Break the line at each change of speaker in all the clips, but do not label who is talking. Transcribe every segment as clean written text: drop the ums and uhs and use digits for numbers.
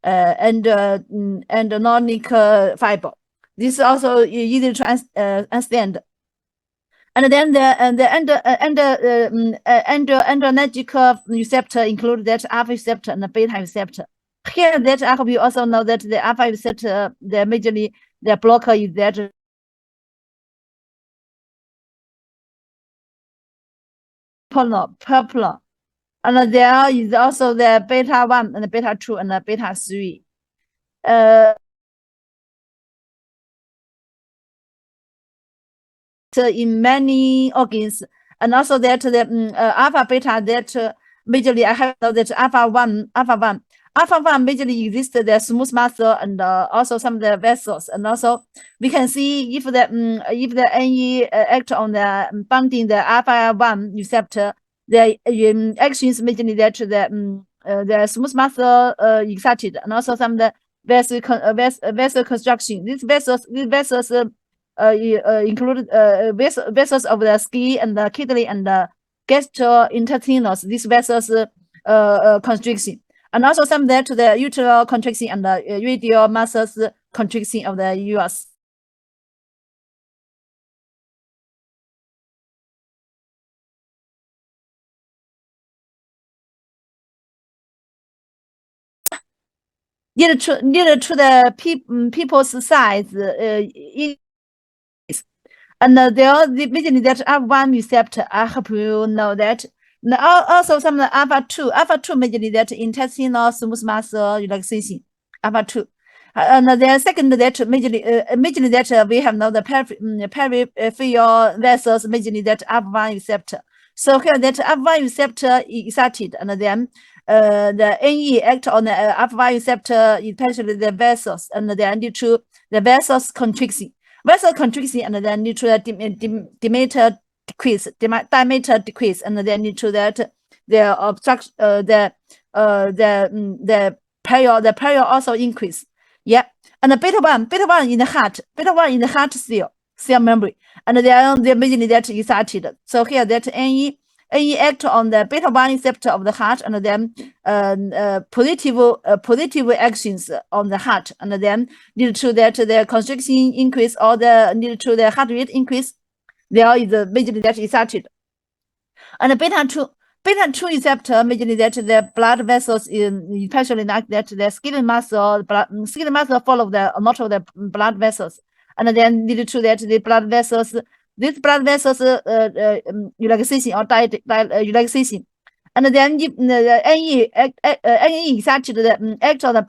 endonic fiber. This is also easy to understand. And then the endogenic receptor include that alpha receptor and the beta receptor. Here, that I hope you also know that the alpha receptor, the majorly the blocker is that purple. And there is also the beta 1 and the beta 2 and the beta 3. In many organs, and also that the alpha beta that majorly I have know that alpha 1 majorly exists the smooth muscle and also some of the vessels, and also we can see if the NE act on the binding the alpha 1 receptor, the actions majorly that the smooth muscle excited, and also some of the vessel construction. These vessels include vessels of the skin and the kidney and the gastrointestinal. These vessels constriction, and also some that the uteral contraction and the radial muscles contraction of the uterus. Near to the people's size, and there basically that alpha-1 receptor. I hope you know that. Now, also some alpha-2 majorly that intestinal smooth muscle relaxation, alpha-2. And the second that majorly that we have now the peripheral vessels majorly that alpha-1 receptor. So here that alpha-1 receptor is excited, and then the NE act on the alpha-1 receptor, especially the vessels, and then due to the vessels contraction. Vessel contraction, and then due to the diameter decrease, and then due to that the obstruction, the period also increase. Yeah, and the beta one in the heart cell membrane, and they mainly that excited. So here that NE act on the beta 1 receptor of the heart, and then positive actions on the heart, and then lead to that the constriction increase or the lead to the heart rate increase. There is a majorly that excited. And the beta 2 receptor majorly that the blood vessels especially like that the skeletal muscle follow a lot of the blood vessels, and then lead to that the blood vessels. This blood vessels relaxation or relaxation, and then if the NE excited the act on the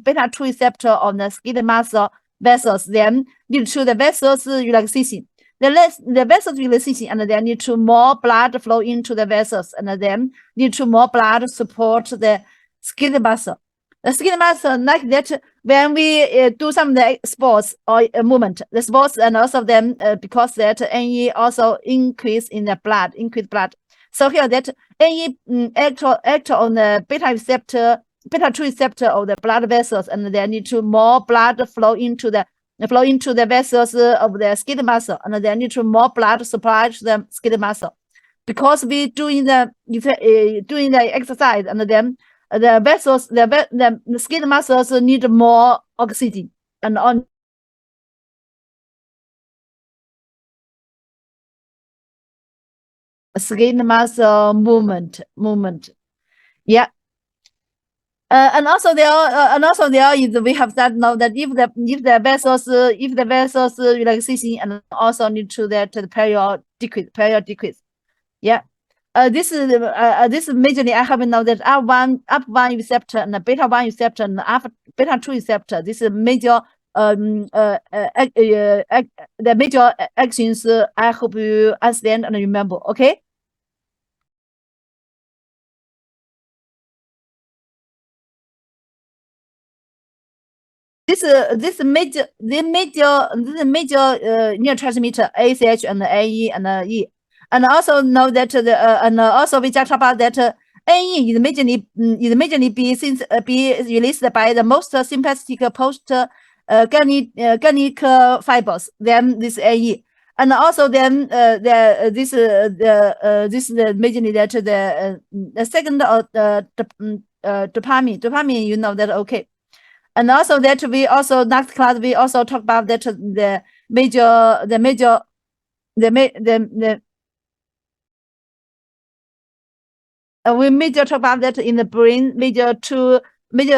beta 2 receptor on the skeletal muscle vessels, then lead to the vessels relaxation. The vessels relaxation, and then need to more blood flow into the vessels, and then need to more blood support the skeletal muscle. The skeletal muscle like that when we do some of the sports or movement, the sports, and also them because that NE also increase in the blood, increase blood. So here that NE act on the beta 2 receptor of the blood vessels, and then need to more blood flow into the vessels of the skeletal muscle, and then need to more blood supply to the skeletal muscle, because we doing the exercise, and then the vessels, the skeletal muscles need more oxygen, and on skeletal muscle movement. Yeah. And also there is we have that now that if the vessels relaxation, and also need to that the period decrease. Yeah. This is majorly I have now that alpha-1 receptor and the beta-1 receptor and beta 2 receptor. This is major the major actions. I hope you understand and remember. Okay. This major neurotransmitter ACH and AE and E, and also know that the and also we just talk about that AE is majorly be released by the most sympathetic post genic fibers. Then this AE, and also then this the majorly that the second dopamine. You know that, okay. And also that we also next class we also talk about that we major talk about that in the brain major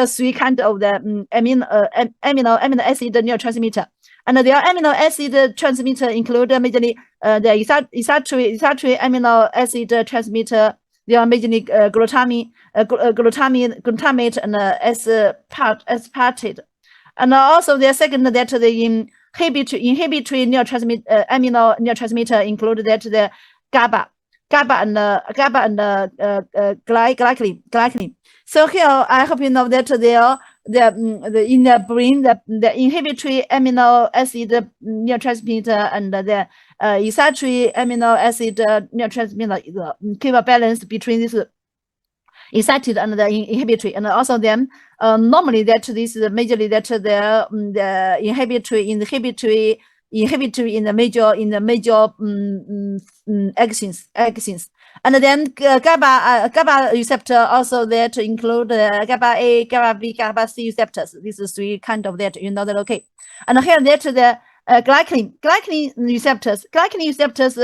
three kind of the amino acid neurotransmitter. And the amino acid transmitter include majorly the essential amino acid transmitter. They are majorly glutamate and aspartate. And also the second that the inhibitory amino neurotransmitter include that the GABA and glycine. So here I hope you know that the in the brain the inhibitory amino acid neurotransmitter and the essential amino acid neurotransmitter keep a balance between this excited and the inhibitory. And also then normally that this is majorly that the inhibitory in the major actions. And then GABA receptor also that include GABA A, GABA B, GABA C receptors. This is three kind of that, you know that, okay. And here that the glycine receptors. Glycine receptors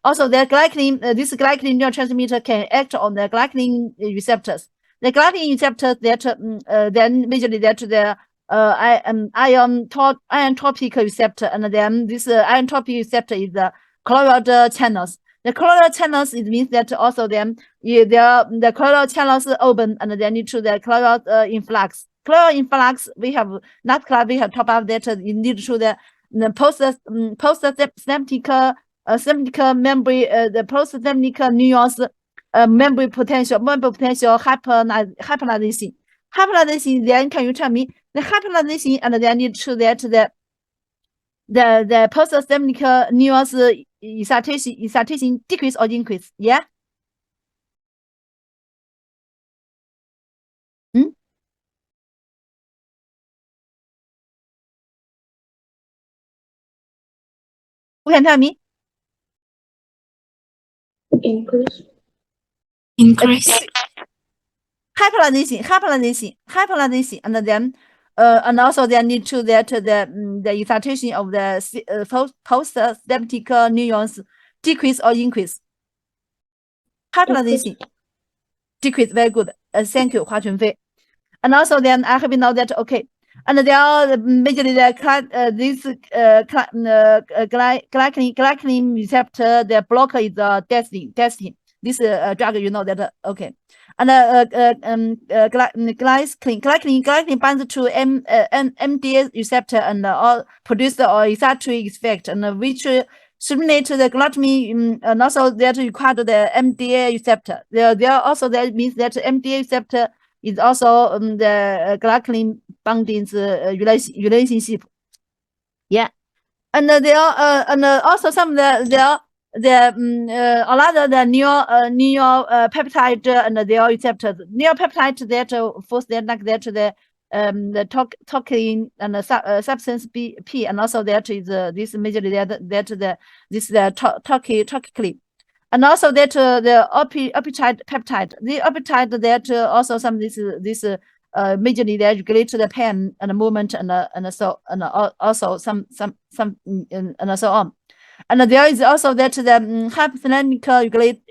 also the glycine this glycine neurotransmitter can act on the glycine receptors. The glycine receptors that then majorly that the ionotropic receptor, and then this ionotropic receptor is the chloride channels. The chloride channels, it means that also then the chloride channels open and then lead to the chloride influx. Chloride influx, we have last class we have talked about that it leads to the post-septic membrane, the post-septic neurons membrane potential hyperinization. Hyperinization, then can you tell me the hyperinization and then lead to that the post-septic neurons excitation decrease or increase? Yeah. Who can tell me?
Increase.
Hyperinization, and then and also they need to that the excitation of the post-septic neurons decrease or increase. Hyperinization decrease, very good. Thank you, Hua Chunfei. And also then I have know that, okay. And there are majorly this glycine receptor, the blocker is destin. This drug, you know that, okay. And glycine binds to MDA receptor and produce the excitatory effect, and which stimulate the glutamine, and also that require the MDA receptor. There also that means that MDA receptor is also the glycine binding relationship. Yeah, and there are and also some a lot of the neuropeptide and their receptors. Neuropeptide that first they like that the toxin and substance P, and also that is this majorly that this toxically. And also that the appetite peptide, the appetite that also some this majorly that regulate the pain and the movement and also some and so on. And there is also that the hypothalamic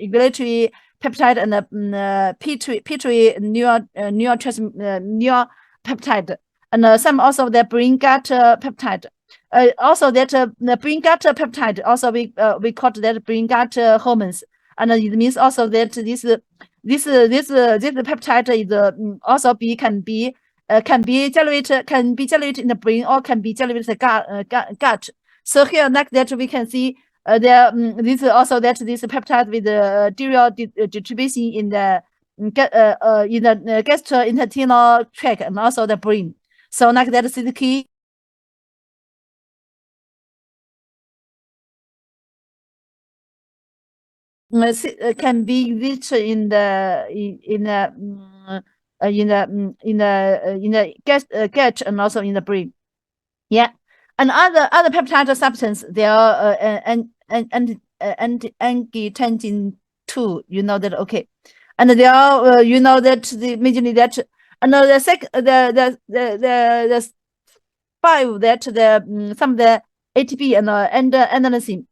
regulatory peptide and the pituitary neuropeptide, and some also the brain gut peptide. Also that the brain gut peptide also we call that brain gut hormones, and it means also that this peptide is also can be generated in the brain or can be generated in the gut. So here like that we can see this also that this peptide with the dual distribution in the gastrointestinal tract and also the brain. So like that is the key. Can be reached in the gut and also in the brain. Yeah. And other peptide substance, they are angiotensin 2, you know that, okay. And they are you know that the majorly that And the 5 that some of the ATP and adenosine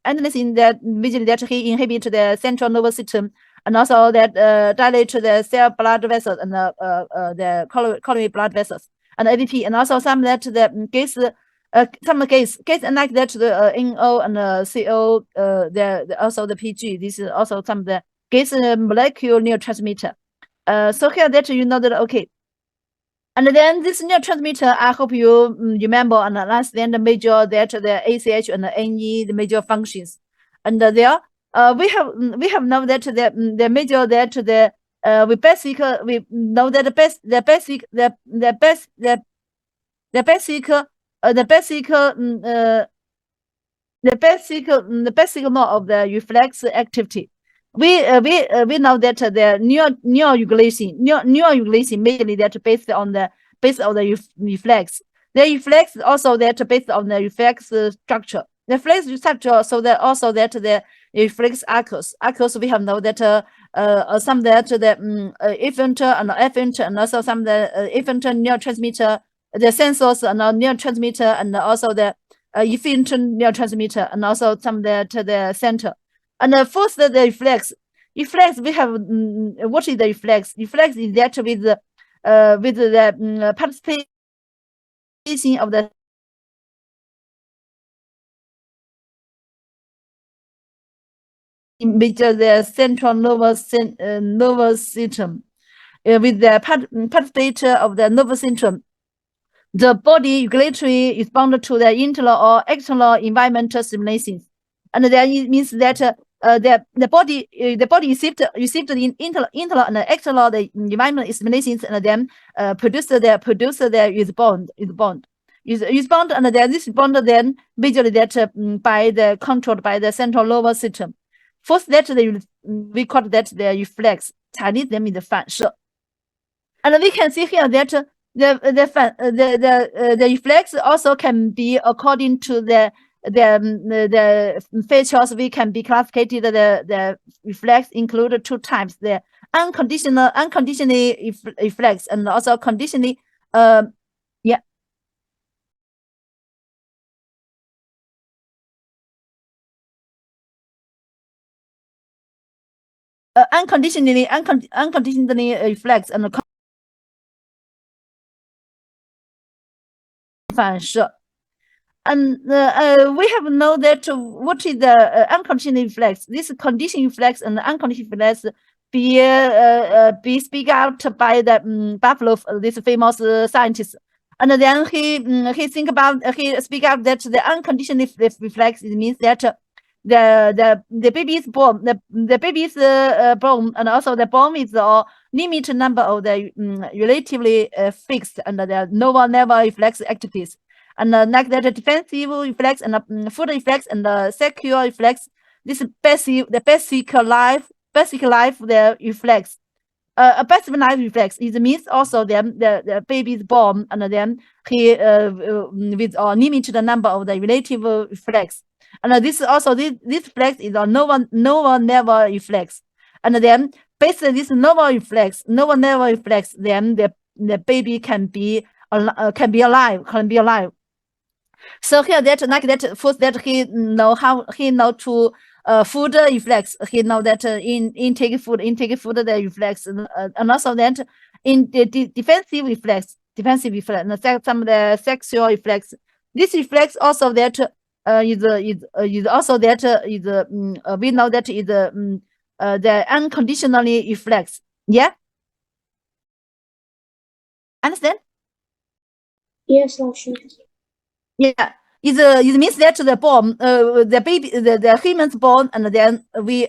that visually that he inhibit the central nervous system, and also that dilate the cell blood vessels and the coronary blood vessels, and ADP, and also some that the gas, some gas like that the NO and CO, also the PG. This is also some of the gas molecule neurotransmitter. So here that you know that okay. And then this neurotransmitter, I hope you remember and understand the major that the ACH and the NE, the major functions. And there, we have known that the major that we know that the basic law of the reflex activity. We know that the neural regulation mainly that based on the reflex. The reflex also that based on the reflex structure. The reflex structure so that also that the reflex arcs. We have know that some that the efferent and afferent and also some the efferent neurotransmitter, the sensors and neurotransmitter, and also the efferent neurotransmitter, and also some that the center. And first the reflex. Reflex we have what is the reflex? Reflex is that with the participation of the the central nervous system with the participation of the nervous system. The body regulatory respond to the internal or external environmental stimulations, and then it means that the body received the internal and external the environment stimulations, and then produce the respond, and then this respond then visually that by the controlled by the central nervous system. First that we call that the reflex, Chinese name is the 反射, and we can see here that the reflex also can be according to the features. We can be classified the reflex include 2 types: the unconditionally reflex and also conditionally unconditionally reflex and 反射. And we have know that what is the unconditional reflex. This conditional reflex and unconditional reflex be speak out by the Buffalo, this famous scientist. And then he think about he speak out that the unconditional reflex, it means that the baby's born, the baby's born, and also the born is a limited number of the relatively fixed and the never reflex activities. And like that, defensive reflex and food reflex and secure reflex. This the basic life, the reflex. A basic life reflex. It means also the baby is born, and then he with a limited number of the relative reflex. And this also this reflex is a no one never reflex. And then based on this never reflex, then the baby can be alive. So here that like that first that he know to food reflex. He know that intake food the reflex, and also that in the defensive reflex, and some of the sexual reflex. This reflex also that is also that we know that is the unconditionally reflex. Yeah, understand?
Yes, Laoshi.
Yeah, it means that the born, the baby, the human's born, and then we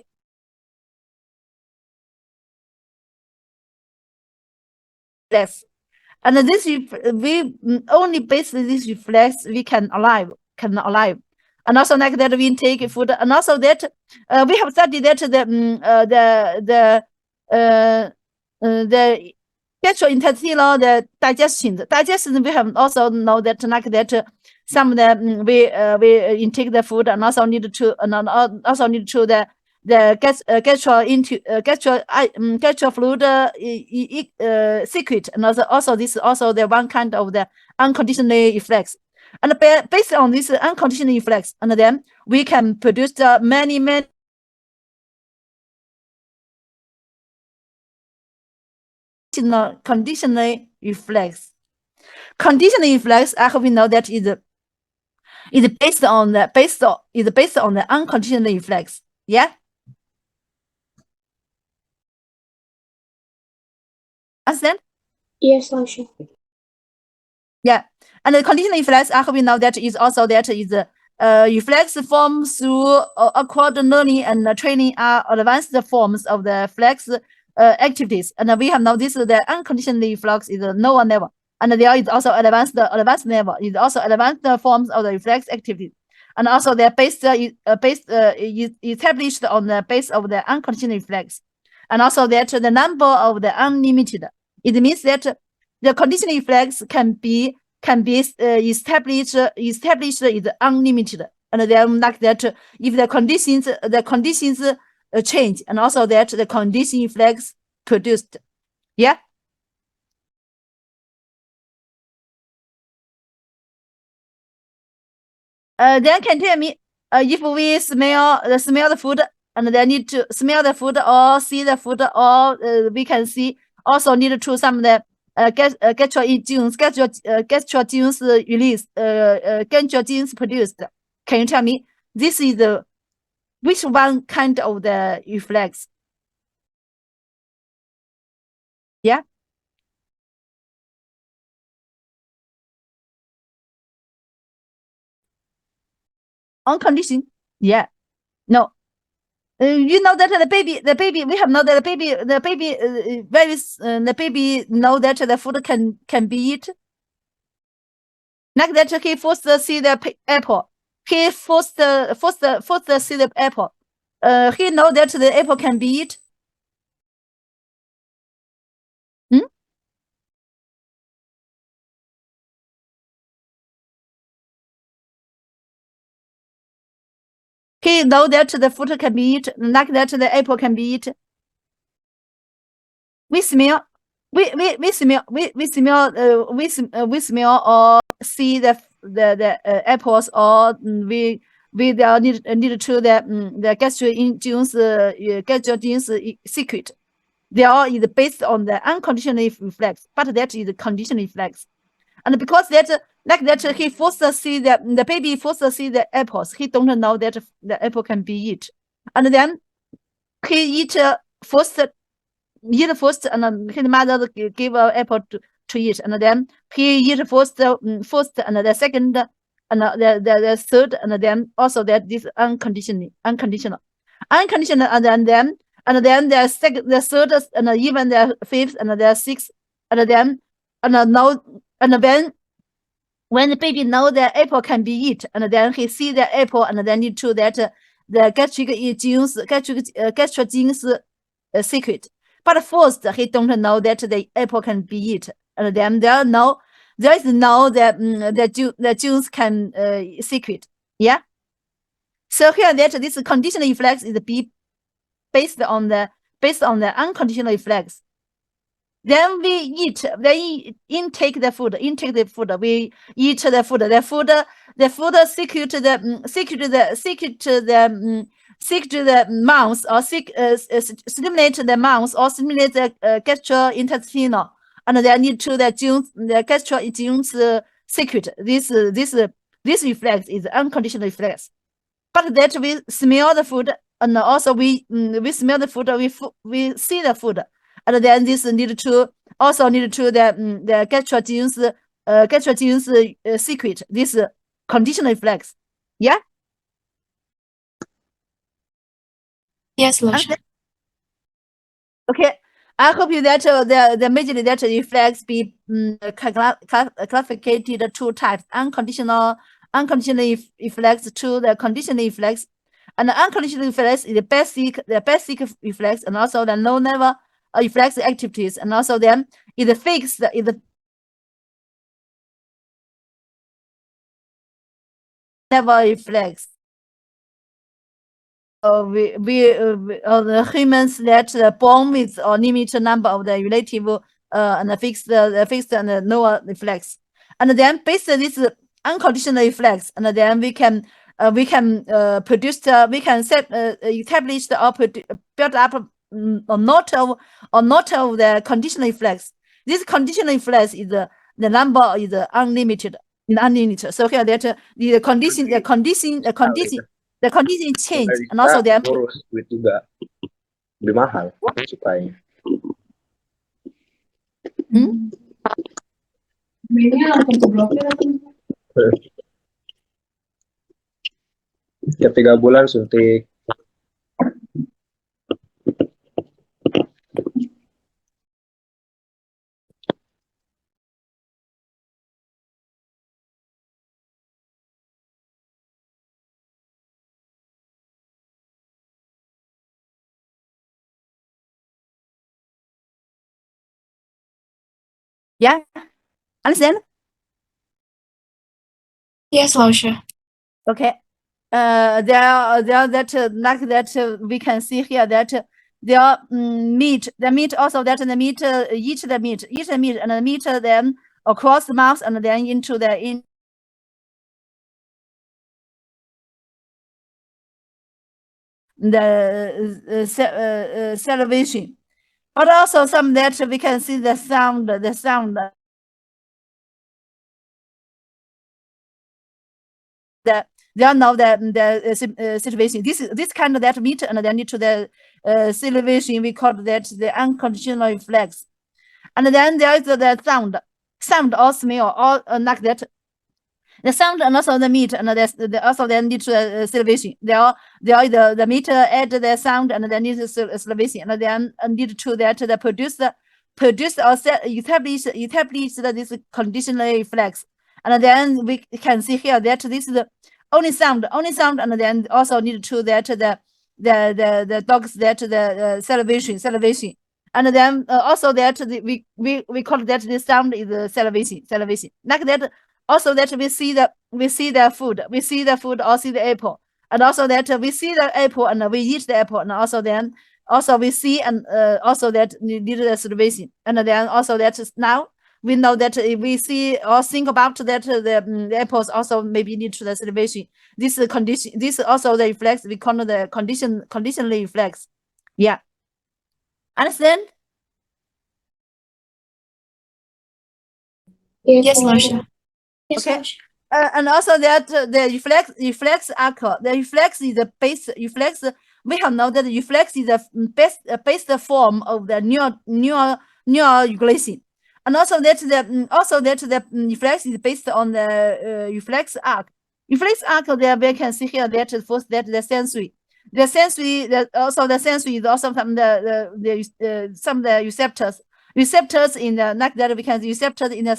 reflex, and this we only based this reflex we can alive, and also like that we take food, and also that we have studied that the gastrointestinal the digestion we have also know that like that some of the we intake the food and also need to the gastro fluid secret, and also this is also the one kind of the unconditional reflex. And based on this unconditional reflex, and then we can produce many conditional reflex. Conditional reflex, I hope you know that is based on the unconditional reflex. Yeah. Understand?
Yes, Lasha.
Yeah. And the conditional reflex, I hope you know that is also reflex form through acquired learning and training are advanced forms of the flex activities. And we have now this the unconditional reflex is a lower level. And there is also advanced level is also advanced forms of the reflex activity. And also they're established on the base of the unconditional reflex. And also that the number of the unlimited. It means that the conditional reflex can be established is unlimited, and then like that if the conditions change, and also that the condition reflex produced. Yeah. Then can tell me if we smell the food, and then need to smell the food or see the food, or we can see also need to some the gastro genes released, gastro genes produced. Can you tell me this is which one kind of the reflex? Yeah. On condition. Yeah. No. You know that the baby, we have know that the baby know that the food can be eaten. Like that, he first see the apple. He first see the apple. He know that the apple can be eaten. Hmm? He know that the fruit can be eaten. Like that, the apple can be eaten. We smell. We smell. We smell or see the apples, or we need to the gastro genes secret. They are is based on the unconditional reflex, but that is conditional reflex. And because that like that he first see the baby first see the apples, he don't know that the apple can be eaten, and then he first eat first, and his mother give an apple to eat, and then he eat first, and the second, and the third, and then also that this unconditional, and then the second, the third, and even the fifth, and the sixth, and then now, and then when the baby know the apple can be eaten, and then he see the apple, and then need to that the gastric genes secret. But first, he don't know that the apple can be eaten, and then there is no the genes can secret. Yeah. So here that this conditional reflex is based on the unconditional reflex. Then we eat, we intake the food, we eat the food, the food secret the mouth, or stimulate the mouth, or stimulate the gastrointestinal, and then need to the genes, the gastro genes secret. This reflex is unconditional reflex. But that we smell the food, and also we smell the food, we see the food, and then this need to the gastro genes secret. This conditional reflex. Yeah.
Yes, Lasha.
Okay. I hope you that the majorly that reflex be classified two types: unconditional reflex to the conditional reflex. And the unconditional reflex is the basic reflex, and also the low level reflex activities, and also then is fixed is the level reflex. the humans that born with or limited number of the relative and fixed and lower reflex, and then based on this unconditional reflex, and then we can produce we can establish or build up a lot of the conditional reflex. This conditional reflex is the number is unlimited. So here that the condition change, and also
Kita
the
ngurus duit juga lebih mahal supaya setiap 3 bulan suntik.
yeah, understand?
Yes, 老师。
Okay. There that like that we can see here that there the meat also that the meat eat the meat and the meat them across the mouth and then into the salivation. But also some that we can see the sound that they are now the situation. This kind of that meat and then into the salivation, we call that the unconditional reflex. And then there is the sound or smell or like that. The sound and also the meat and also then need to salivation. There are the meat add the sound and then need to salivation, and then need to that the produce or establish this conditional reflex. And then we can see here that this is the only sound, and then also need to that the dogs that the salivation. And then also that we call that the sound is the salivation like that. Also that we see the food or see the apple, and also that we see the apple and we eat the apple, and also then also we see and also that need the salivation, and then also that now we know that if we see or think about that the apples also maybe need to the salivation. This condition, this also the reflex we call the conditional reflex. Yeah, understand?
Yes, 老师。Yes,
Okay.
老师。
And also that the reflex arc, the reflex is the base reflex. We have known that the reflex is the base form of the neural regulation, and also that the reflex is based on the reflex arc. Reflex arc, there we can see here that first that the sensory, also the sensory is also some the receptors in the like that we can see receptors in the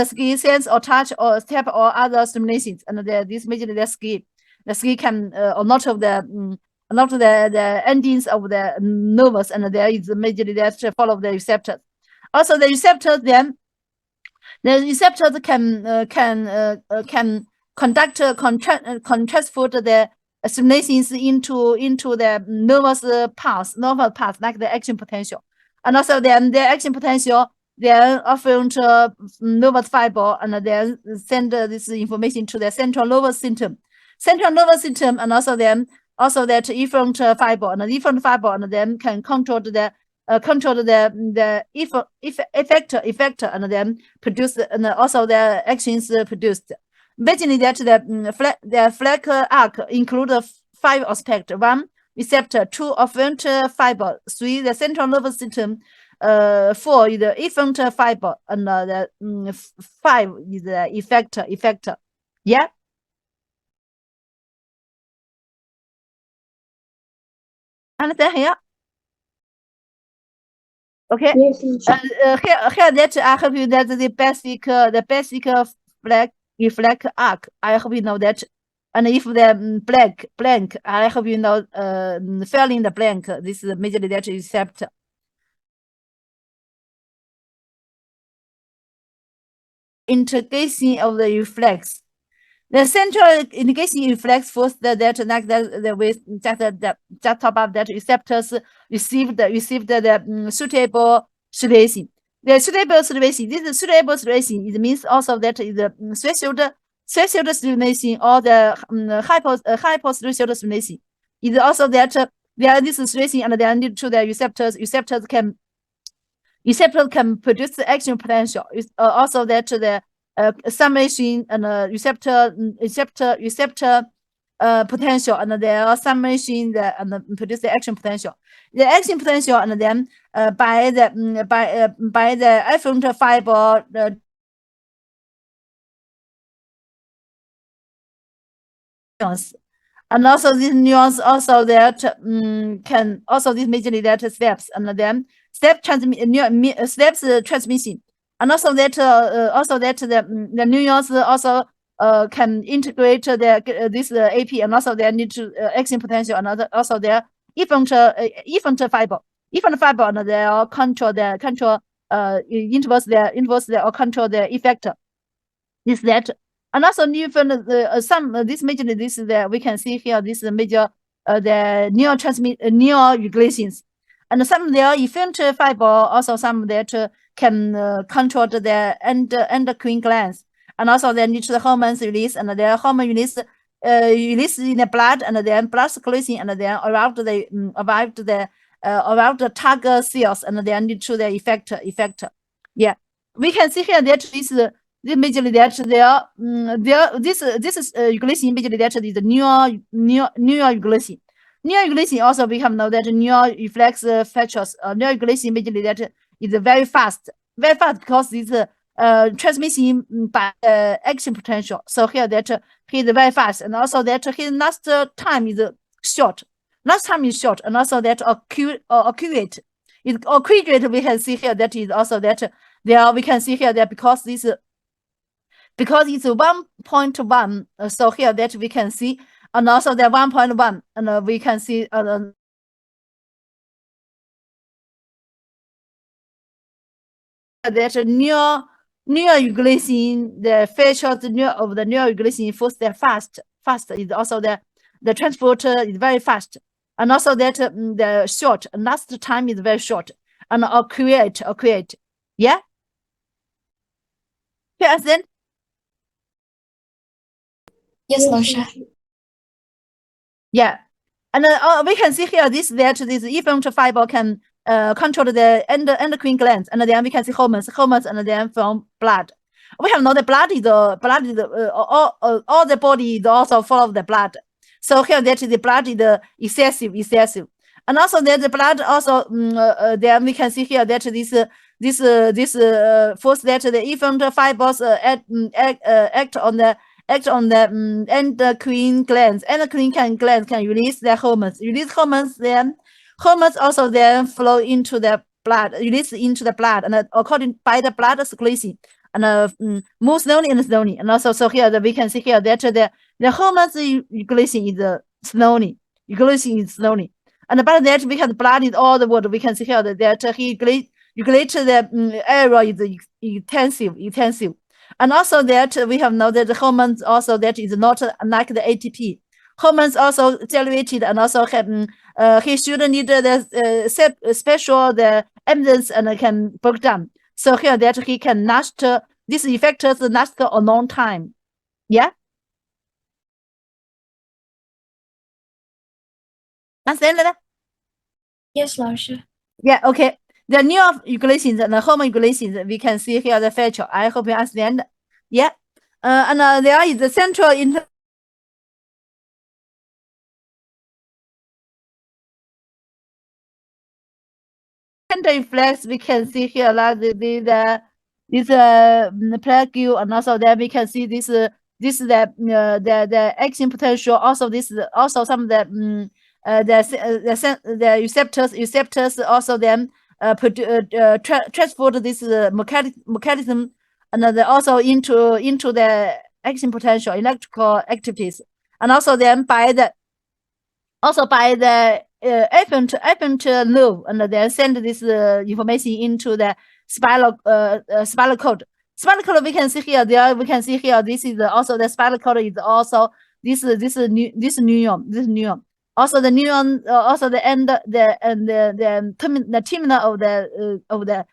skin sense or touch or step or other stimulations, and this majorly the skin. The skin can a lot of the endings of the nervous, and there is majorly that follow the receptors. Also, the receptors then the receptors can transfer the stimulations into the nervous path, like the action potential, and also then the action potential then often to nervous fiber, and then send this information to the central nervous system, and also then that efferent fiber, and the efferent fiber, and then can control the effector, and then produce, and also the actions produced. Basically, that the flag arc include 5 aspects: 1, receptor; 2, afferent fiber; 3, the central nervous system; 4 is the efferent fiber; and the 5 is the effector. Yeah. Understand here? Okay.
Yes,
Here that I hope you that the basic flag reflect arc. I hope you know that. And if the blank, I hope you know fill in the blank. This is majorly that receptor. Integration of the reflex. The central indication reflects force that like that with just top of that receptors received the suitable stimulation. The suitable stimulation. This suitable stimulation. It means also that is the threshold stimulation or the hypo threshold stimulation. It is also that there is this stimulation and then lead to the receptors. Receptors can produce the action potential. Also that the summation and receptor potential, and there are summation that and produce the action potential. The action potential and then by the efferent fiber and also this nuance also that can also this majorly that steps and then steps transmission, and also that the nuance also can integrate this AP, and also they need to action potential, and also their efferent fiber and they all control intervals there or control the effector. This that. And also different some this majorly this that we can see here, this major the neuroregulations, and some their efferent fiber also some that can control the endocrine glands, and also they need the hormones release, and their hormone release in the blood, and then blood circulation, and then around the target cells, and then need to the effector. Yeah, we can see here that this majorly that this is regulation majorly that is the neuroregulation. Neuroregulation also we have know that neuroreflex factors. Neuroregulation majorly that is very fast because this transmission by action potential. So here that he is very fast, and also that his last time is short. And also that accurate. Is accurate. We can see here that is also that there we can see here that because it's 1.1, so here that we can see, and also the 1.1, and we can see that neuroregulation, the features of the neuroregulation first they're fast is also the transport is very fast, and also that the short last time is very short, and accurate. Yeah. Yes, then.
Yes, Lausha.
Yeah, and we can see here this efferent fiber can control the endocrine glands, and then we can see hormones, and then from blood. We have know the blood is all the body is also full of the blood. So here that the blood is excessive, and also that the blood also then we can see here that this force that the efferent fibers act on the endocrine glands. Endocrine glands can release their hormones. Then hormones also then flow into the blood, release into the blood, and according by the blood circulation, and more slowly. And also so here that we can see here that the hormones regulation is slowly. And by that we have blood in all the world. We can see here that he regulates the area is intensive. And also that we have know that the hormones also that is not like the ATP. Hormones also generated, and also have he should need the special the evidence and can break down. So here that he can last these effectors last a long time. Yeah. Understand that?
Yes, Lausha.
Yeah. Okay. The neuroregulations and the hormone regulations, we can see here the feature. I hope you understand. Yeah. And there is the central reflex. We can see here like this plague, and also then we can see this the action potential. Also this also some of the receptors also then transport this mechanism, and also into the action potential, electrical activities, and also then by the afferent nerve, and then send this information into the spinal cord. Spinal cord we can see here. There we can see here. This is also the spinal cord is also this neuron. Also the neuron, also the end the terminal of the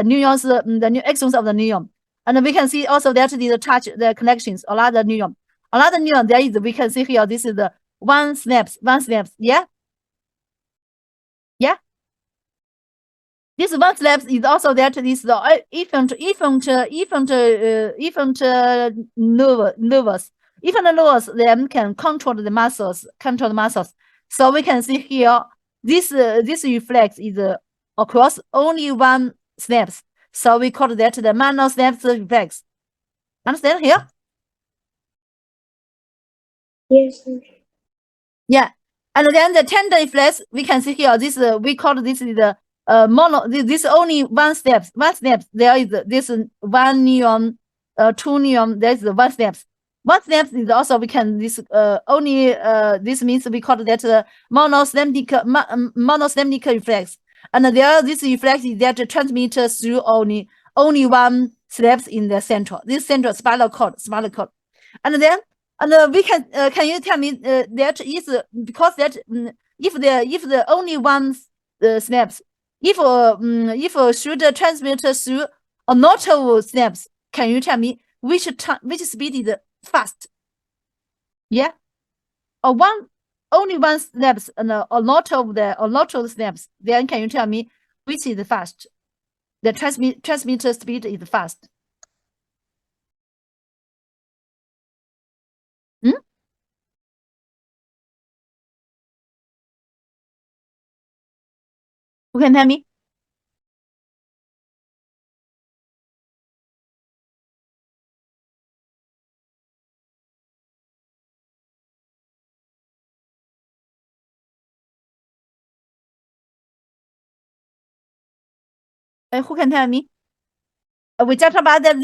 neurons, the new axons of the neuron. And we can see also that the touch the connections. Another neuron there is we can see here. This is the one snaps. Yeah. This one snaps is also that this the efferent nervous. Efferent nervous then can control the muscles. So we can see here this reflex is across only one snaps. So we call that the mono snaps reflex. Understand here?
Yes.
Yeah. And then the tender reflex we can see here. This we call this is the mono. This only one steps. There is this one neuron, two neuron. There's one steps. One steps is also we can this only this means we call that monosynaptic reflex. And there this reflex is that transmitted through only one steps in the central. This central spinal cord. And then we can you tell me that is because that if the only one snaps, if should transmit through a lot of snaps, can you tell me which speed is fast? Yeah, only one snaps and a lot of snaps. Then can you tell me which is fast? The transmitter speed is fast. Who can tell me? Who can tell me? We just about that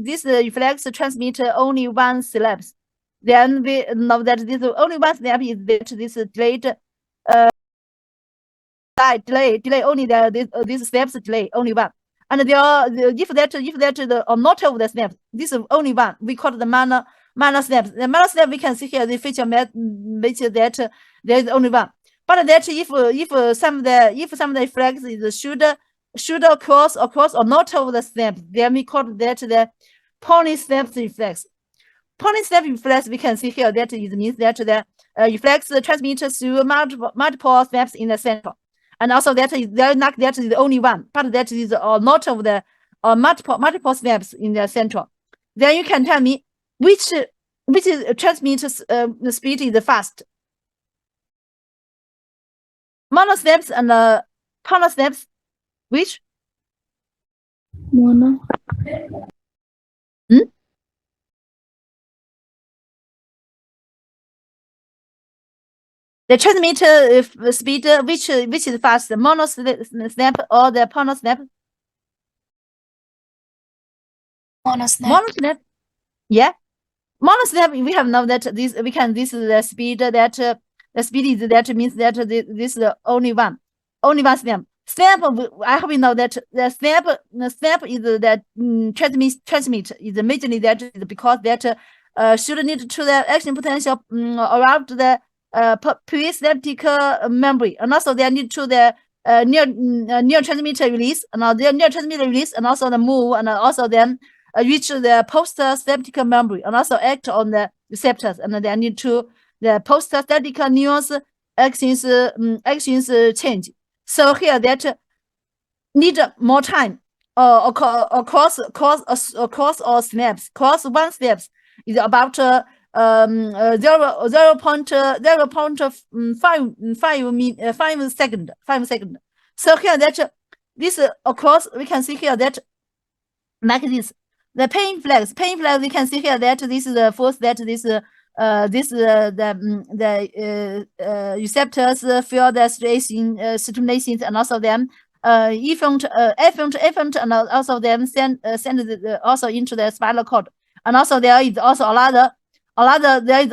this reflex transmit only one syllabus. Then we know that this only one step is that this delayed delay only this steps delay only one. And there are if that the not of the steps, this is only one. We call it the minor steps. The minor step we can see here the feature which that there is only one. But that if some of the reflex is should cross or not of the steps, then we call that the polysnaps reflex. Polysnap reflex we can see here that it means that the reflex transmits through multiple snaps in the center. And also that is not that is the only one, but that is a lot of the multiple snaps in the center. Then you can tell me which transmitters speed is fast. Mono snaps and poly snaps, which?
Mono.
The transmitter speed, which is fast, the mono snap or the poly snap?
Mono snap.
Mono snap, yeah. Mono snap we have known that this is the speed that the speed is that means that this is only one snap. Snap I hope you know that the snap is that transmit is majorly that is because that should need to the action potential around the presynaptic memory, and also they need to the neurotransmitter release, and also the move, and also then reach the postsynaptic memory, and also act on the receptors, and they need to the postsynaptic neurons actions change. So here that need more time across all snaps. Cross one snaps is about 0.5 second. So here that this across we can see here that like this. The pain flags we can see here that this is the first that this the receptors feel the stimulations, and also them efferent, and also them send also into the spinal cord, and also there is also a lot there is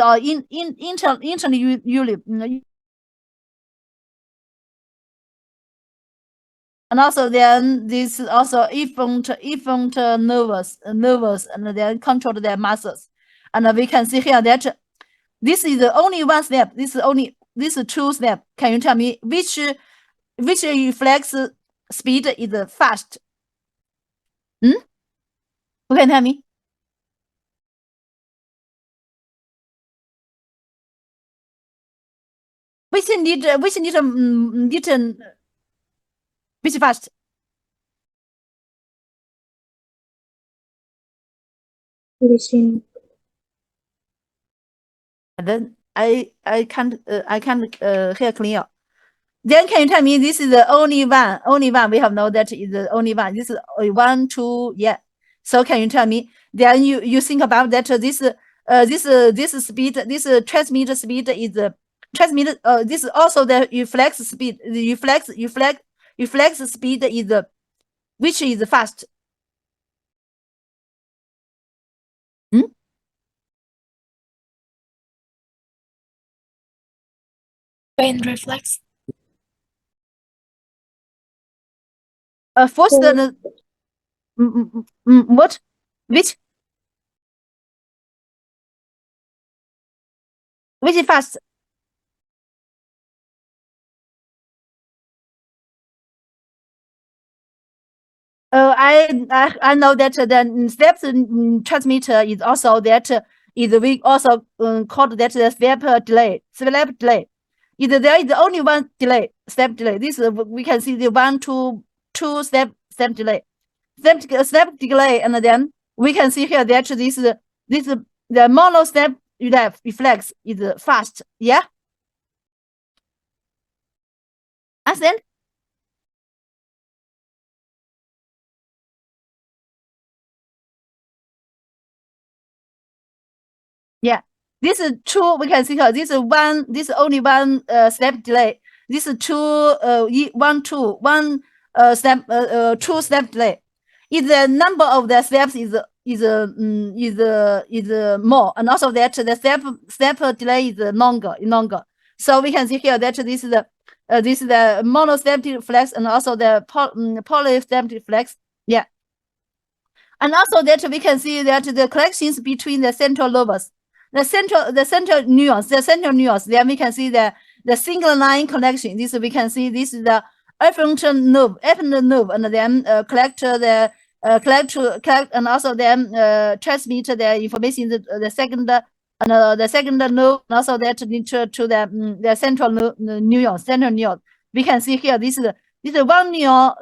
internally And also then this is also efferent nervous, and then control their muscles. And we can see here that this is the only one step. This is two step. Can you tell me which reflex speed is fast? Who can tell me? Which fast?
Listen.
Then I can't hear clear. Then can you tell me this is the only one we have know that is the only one. This is 1, 2, yeah. So can you tell me? Then you think about that this speed, this transmitter speed is transmitter. This is also the reflex speed. The reflex speed is which is fast?
Brain reflex.
First the what? Which is fast? I know that the steps transmitter is also that is we also called that the step delay. Is there is only one delay, step delay. This we can see the 1, 2 step delay. Step delay, and then we can see here that this the mono step reflex is fast. Yeah. Understand? Yeah, this is true. We can see here. This is only one step delay. This is two step 2 step delay. If the number of the steps is more, and also that the step delay is longer. So we can see here that this is the mono step reflex, and also the poly step reflex. Yeah. And also that we can see that the connections between the central lobes, the central neurons, then we can see the single line connection. This we can see this is the efferent nerve, and then collect and also then transmit the information the second nerve, and also that to the central neuron. We can see here this is one neuron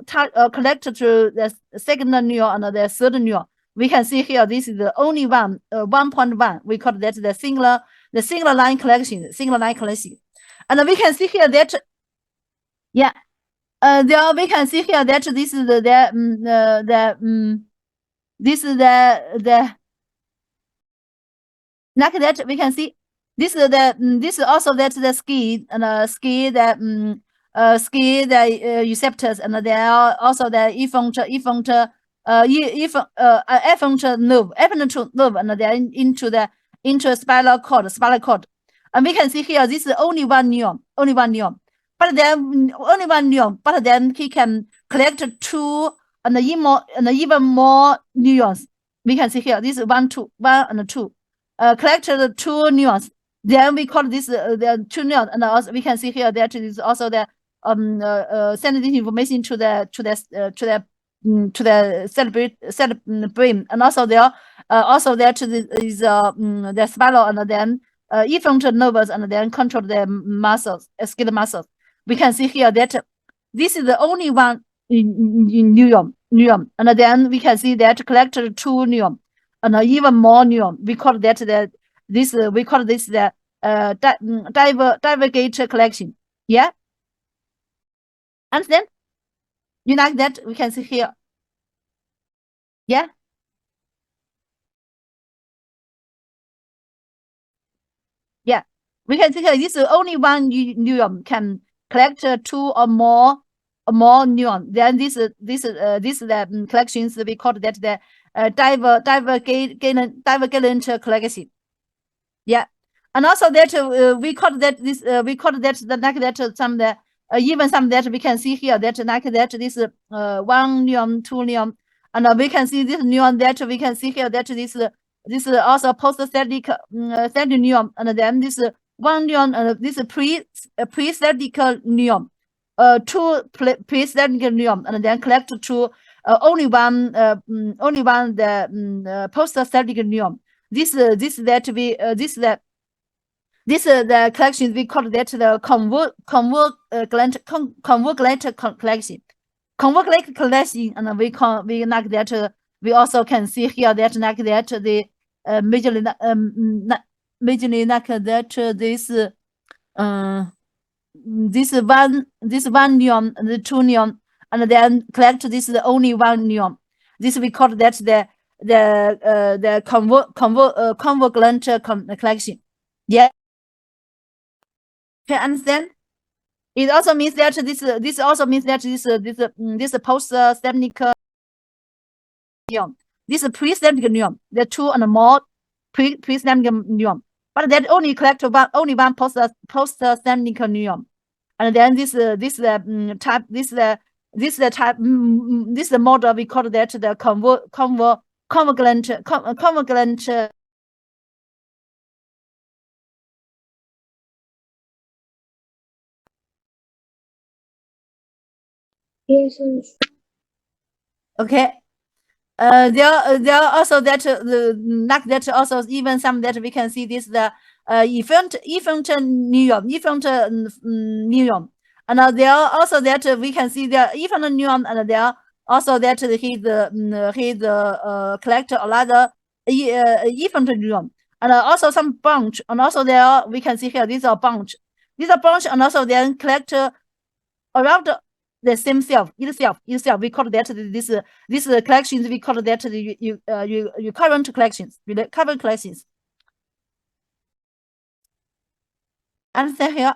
connected to the second neuron and the third neuron. We can see here this is the only one 1.1. We call that the single line connection. And we can see here that there we can see here that this is this is the like that we can see this is this is also that the skin and skin the receptors, and there are also the efferent nerve, and then into the spinal cord. And we can see here this is only one neuron, but then only one neuron, but then he can collect 2 and even more neurons. We can see here this is 1 and 2 collected 2 neurons. Then we call this the 2 neurons, and also we can see here that is also the sending this information to the cell brain, and also there is the spinal, and then efferent nerves, and then control the muscles, skeletal muscles. We can see here that this is the only one in neuron, and then we can see that collected 2 neuron and even more neuron. We call that we call this the divergent collection. Yeah. Understand? You like that? We can see here. Yeah. Yeah. We can see here. This is only one neuron can collect 2 or more neuron. Then this the collections we call that the divergent collection. Yeah. And also that we call that this we call that the like that some even some that we can see here that like that this 1 neuron, 2 neuron, and we can see this neuron that we can see here that this is also post-static static neuron, and then this 1 neuron and this pre-static neuron, 2 pre-static neuron, and then collect to only one the post-static neuron. This that we this the collection we call that the convergent collection. Convergent collection, and we like that we also can see here that like that the majorly like that this one neuron and the 2 neuron, and then collect this the only 1 neuron. This we call that the convergent collection. Yeah. Can understand? It also means that this also means that this post-static neuron, this pre-static neuron, the 2 and more pre-static neuron, but that only collect only one post-static neuron, and then this type this the model we call that the convergent.
Yes.
Okay. There are also that like that also even some that we can see this the efferent neuron, and there are also that we can see the efferent neuron, and there are also that he collect a lot of efferent neuron, and also some bunch, and also there we can see here these are bunch, and also then collect around the same self itself. We call that this collections. We call that the recurrent collections. Recurrent collections. Understand here?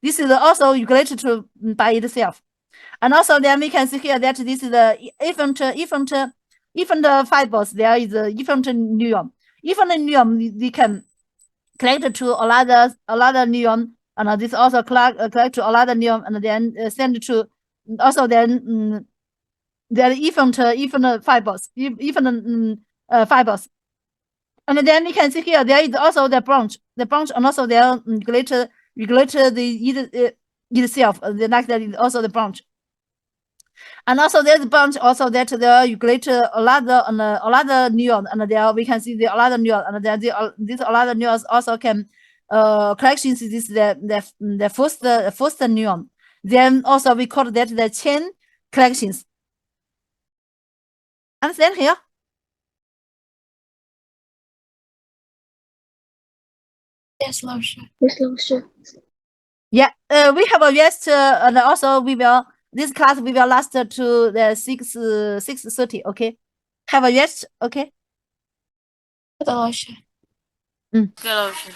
This is also regulated to by itself, and also then we can see here that this is the efferent fibers. There is a efferent neuron. Efferent neuron we can collect to a lot of neuron, and this also collect to a lot of neuron, and then send to also then there are efferent fibers, fibers, and then we can see here there is also the branch, and also there regulate the itself. Like that is also the branch, and also there's a bunch also that there regulate a lot of neuron, and there we can see the a lot of neuron, and then these a lot of neurons also can collections is the first neuron. Then also we call that the chain collections. Understand here?
Yes, Lausha.
Yes, Lausha.
Yeah, we have a rest, and also we will this class we will last to the 6:30. Okay, have a rest. Okay.
The Lausha.
Good ocean.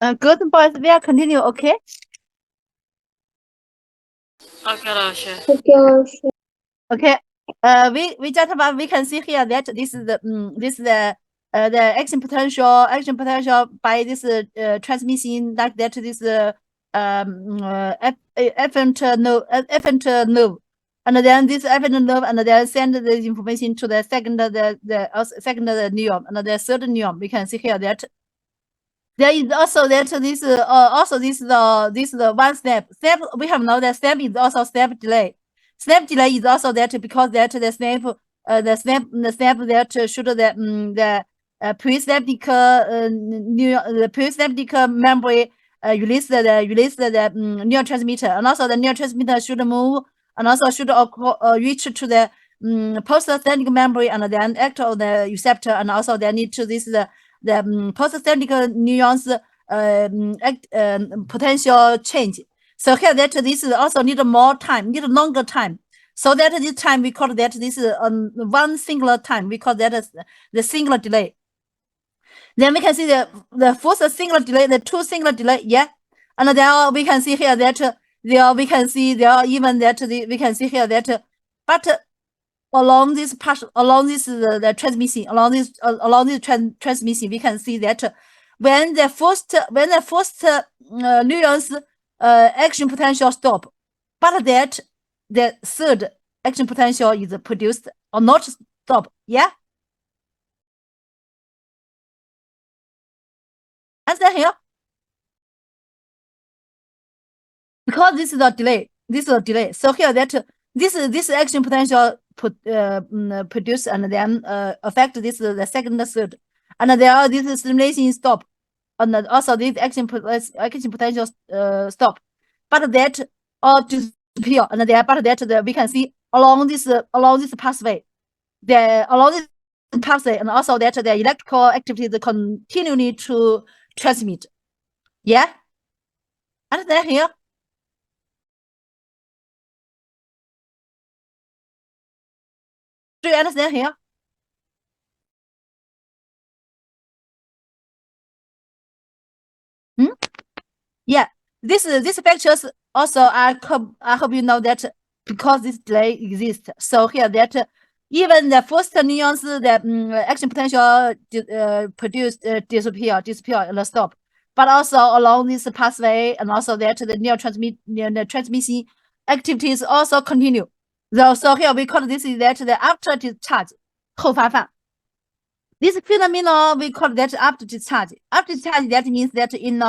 Good boys, we are continue. Okay.
OK 老师。
OK 老师。
Okay. We just about we can see here that this is the action potential by this transmission like that this efferent nerve, and then this efferent nerve and then send the information to the second second neuron and the third neuron. We can see here that there is also that this also this the one step. We have know that step is also step delay. Step delay is also that because that the step that should the presynaptic the presynaptic memory release the neurotransmitter, and also the neurotransmitter should move and also should reach to the postsynaptic memory and then act on the receptor, and also they need to this the postsynaptic neurons potential change. So here that this also need more time, need longer time. So that this time we call that this one singular time. We call that as the singular delay. Then we can see the first singular delay, the two singular delay, yeah. And then we can see here that there we can see there even that we can see here that but along this part, along this the transmission, along this transmission, we can see that when the first neurons action potential stop, but that the third action potential is produced or not stop. Yeah. Understand here? Because this is a delay. This is a delay. So here that this action potential produce and then affect this the second third, and there this stimulation stop, and also this action potential stop, but that all disappear, and there but that we can see along this pathway, along this pathway, and also that the electrical activity continually to transmit. Yeah, understand here? Do you understand here? Yeah, this factors also I hope you know that because this delay exists. So here that even the first neurons that action potential produced disappear and stop, but also along this pathway, and also that the transmission activities also continue. So here we call this is that the after discharge 后发放. This phenomenon we call that after discharge. After discharge, that means that in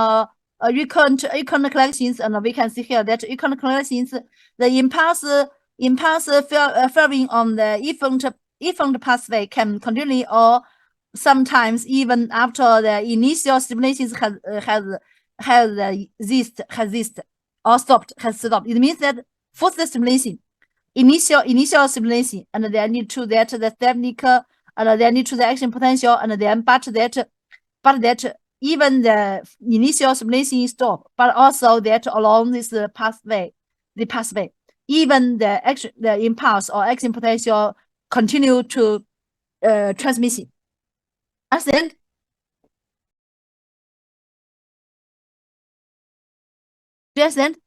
recurrent collections, and we can see here that recurrent collections, the impulse firing on the efferent pathway can continue or sometimes even after the initial stimulations has ceased or stopped. It means that first stimulation, initial stimulation, and then need to that the technique, and then need to the action potential, and then but that even the initial stimulation stop, but also that along this pathway, even the impulse or action potential continue to transmission. Understand? Do you understand?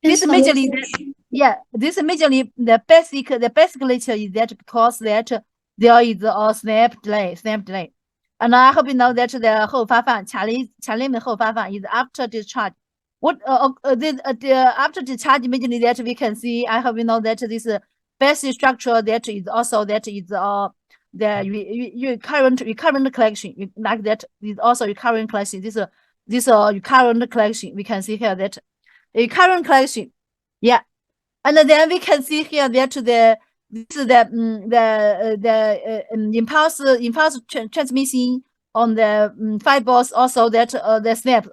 This majorly, this majorly the basic nature is that because that there is a snap delay. And I hope you know that the 后发放强烈的后发放 is after discharge. What after discharge immediately that we can see, I hope you know that this basic structure that is also that is the recurrent collection, like that is also recurrent collection. This recurrent collection, we can see here that recurrent collection, yeah. And then we can see here that impulse transmission on the fibers, also that the snap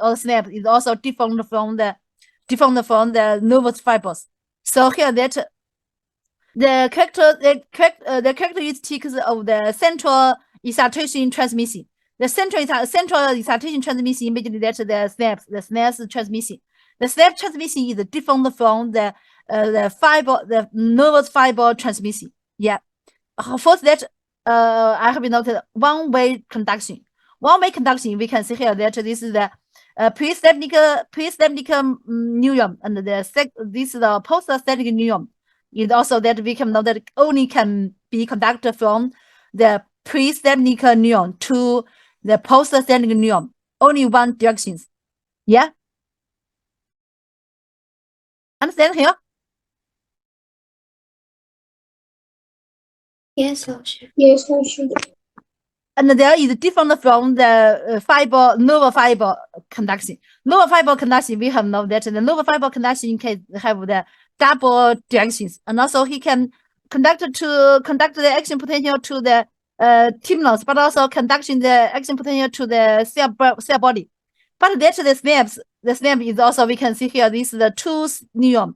is also different from the nervous fibers. So here that the characteristics of the central excitation transmission. The central excitation transmission immediately that the snaps transmission. The snap transmission is different from the nervous fiber transmission. Yeah. First that I have noted one-way conduction. one-way conduction. We can see here that this is the pre-static neuron, and this is the post-static neuron. Is also that we can know that only can be conducted from the pre-static neuron to the post-static neuron, only one directions. Yeah. Understand here?
Yes, 老师。
Yes, 老师。
And there is different from the nerve fiber conduction. Nerve fiber conduction, we have know that the nerve fiber conduction can have the double directions, and also he can conduct the action potential to the tympanus, but also conducting the action potential to the cell body. But that's the snap is also, we can see here, this is the two neuron,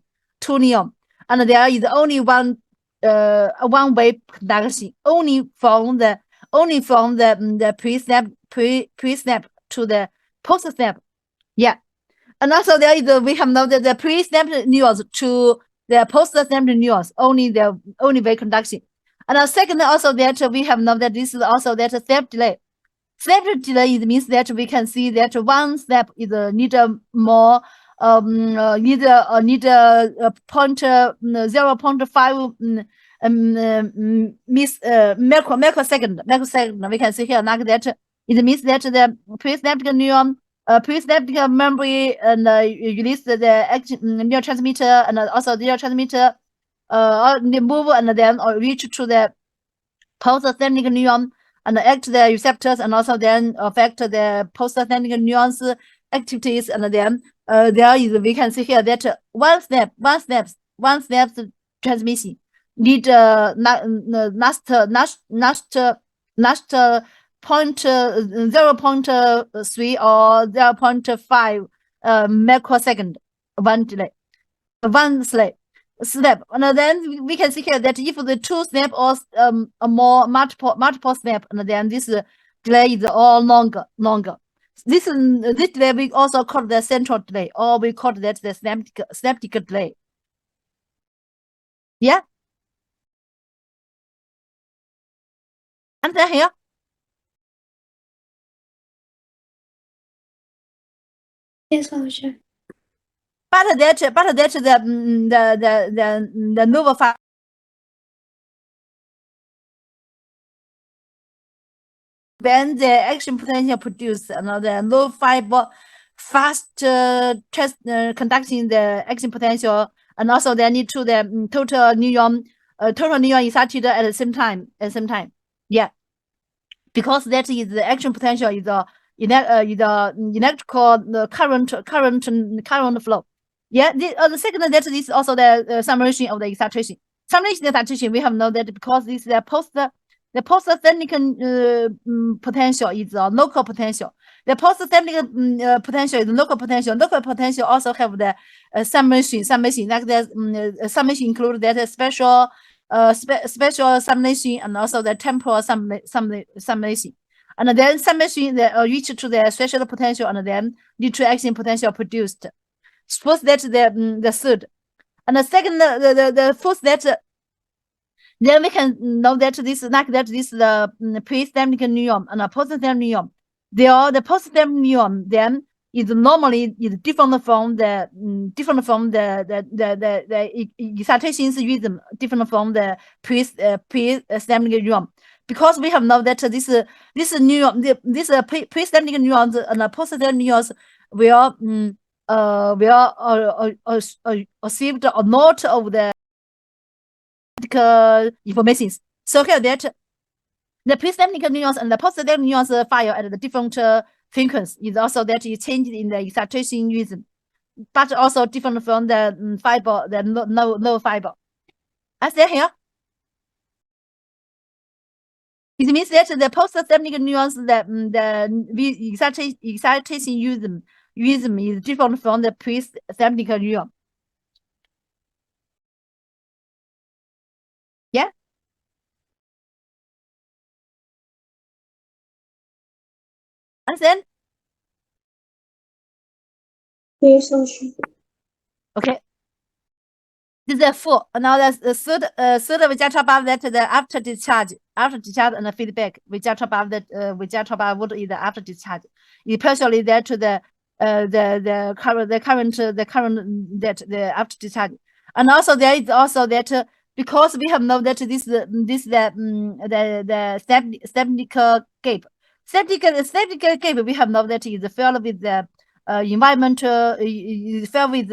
and there is only one way conduction, only from the pre-snap to the post-snap. Yeah. And also there is we have know that the pre-snap neurons to the post-snap neurons, only way conduction. And second, also that we have know that this is also that snap delay. Snap delay means that we can see that one snap is need more need 0.5 microsecond. We can see here like that. It means that the presynaptic neuron, presynaptic memory, and release the neurotransmitter, and also the neurotransmitter move and then reach to the postsynaptic neuron and act the receptors, and also then affect the postsynaptic neurons activities, and then there is, we can see here that one snap transmission need last 0.3 or 0.5 microsecond, one snap. And then we can see here that if the two snap or more multiple snap, and then this delay is all longer. This delay we also call the central delay, or we call that the synaptic delay. Yeah. Understand here?
Yes, 老师。
But that the nerve fiber when the action potential produced, another nerve fiber fast conducting the action potential, and also they need to the total neuron excited at the same time. Yeah, because that is the action potential is the electrical current flow. Yeah, the second that is also the summation of the excitation. Summation excitation, we have know that because this the postsynaptic potential is a local potential. The postsynaptic potential is local potential. Local potential also have the summation. Like the summation include that special summation, and also the temporal summation. And then summation reach to the special potential, and then lead to action potential produced. First that the third, and the second the fourth that. Then we can know that this is the pre-synaptic neuron and a postsynaptic neuron. The postsynaptic neuron then is normally different from the excitation rhythm, different from the pre-synaptic neuron, because we have know that this neuron, this pre-synaptic neurons and postsynaptic neurons will received a lot of the information. So here that the presynaptic neurons and the postsynaptic neurons fire at the different frequency is also that is changed in the excitation rhythm, but also different from the fiber, the no fiber. I say here. It means that the postsynaptic neurons, the excitation rhythm is different from the presynaptic neuron. Yeah. Understand?
Yes, 老师。
Okay. This is 4. Now the third we just talk about that the after discharge and the feedback. We just talk about that we just talk about what is the after discharge, especially that to the current that the after discharge. And also there is also that because we have know that this the septic gap. Septic gap we have know that is filled with the environmental filled with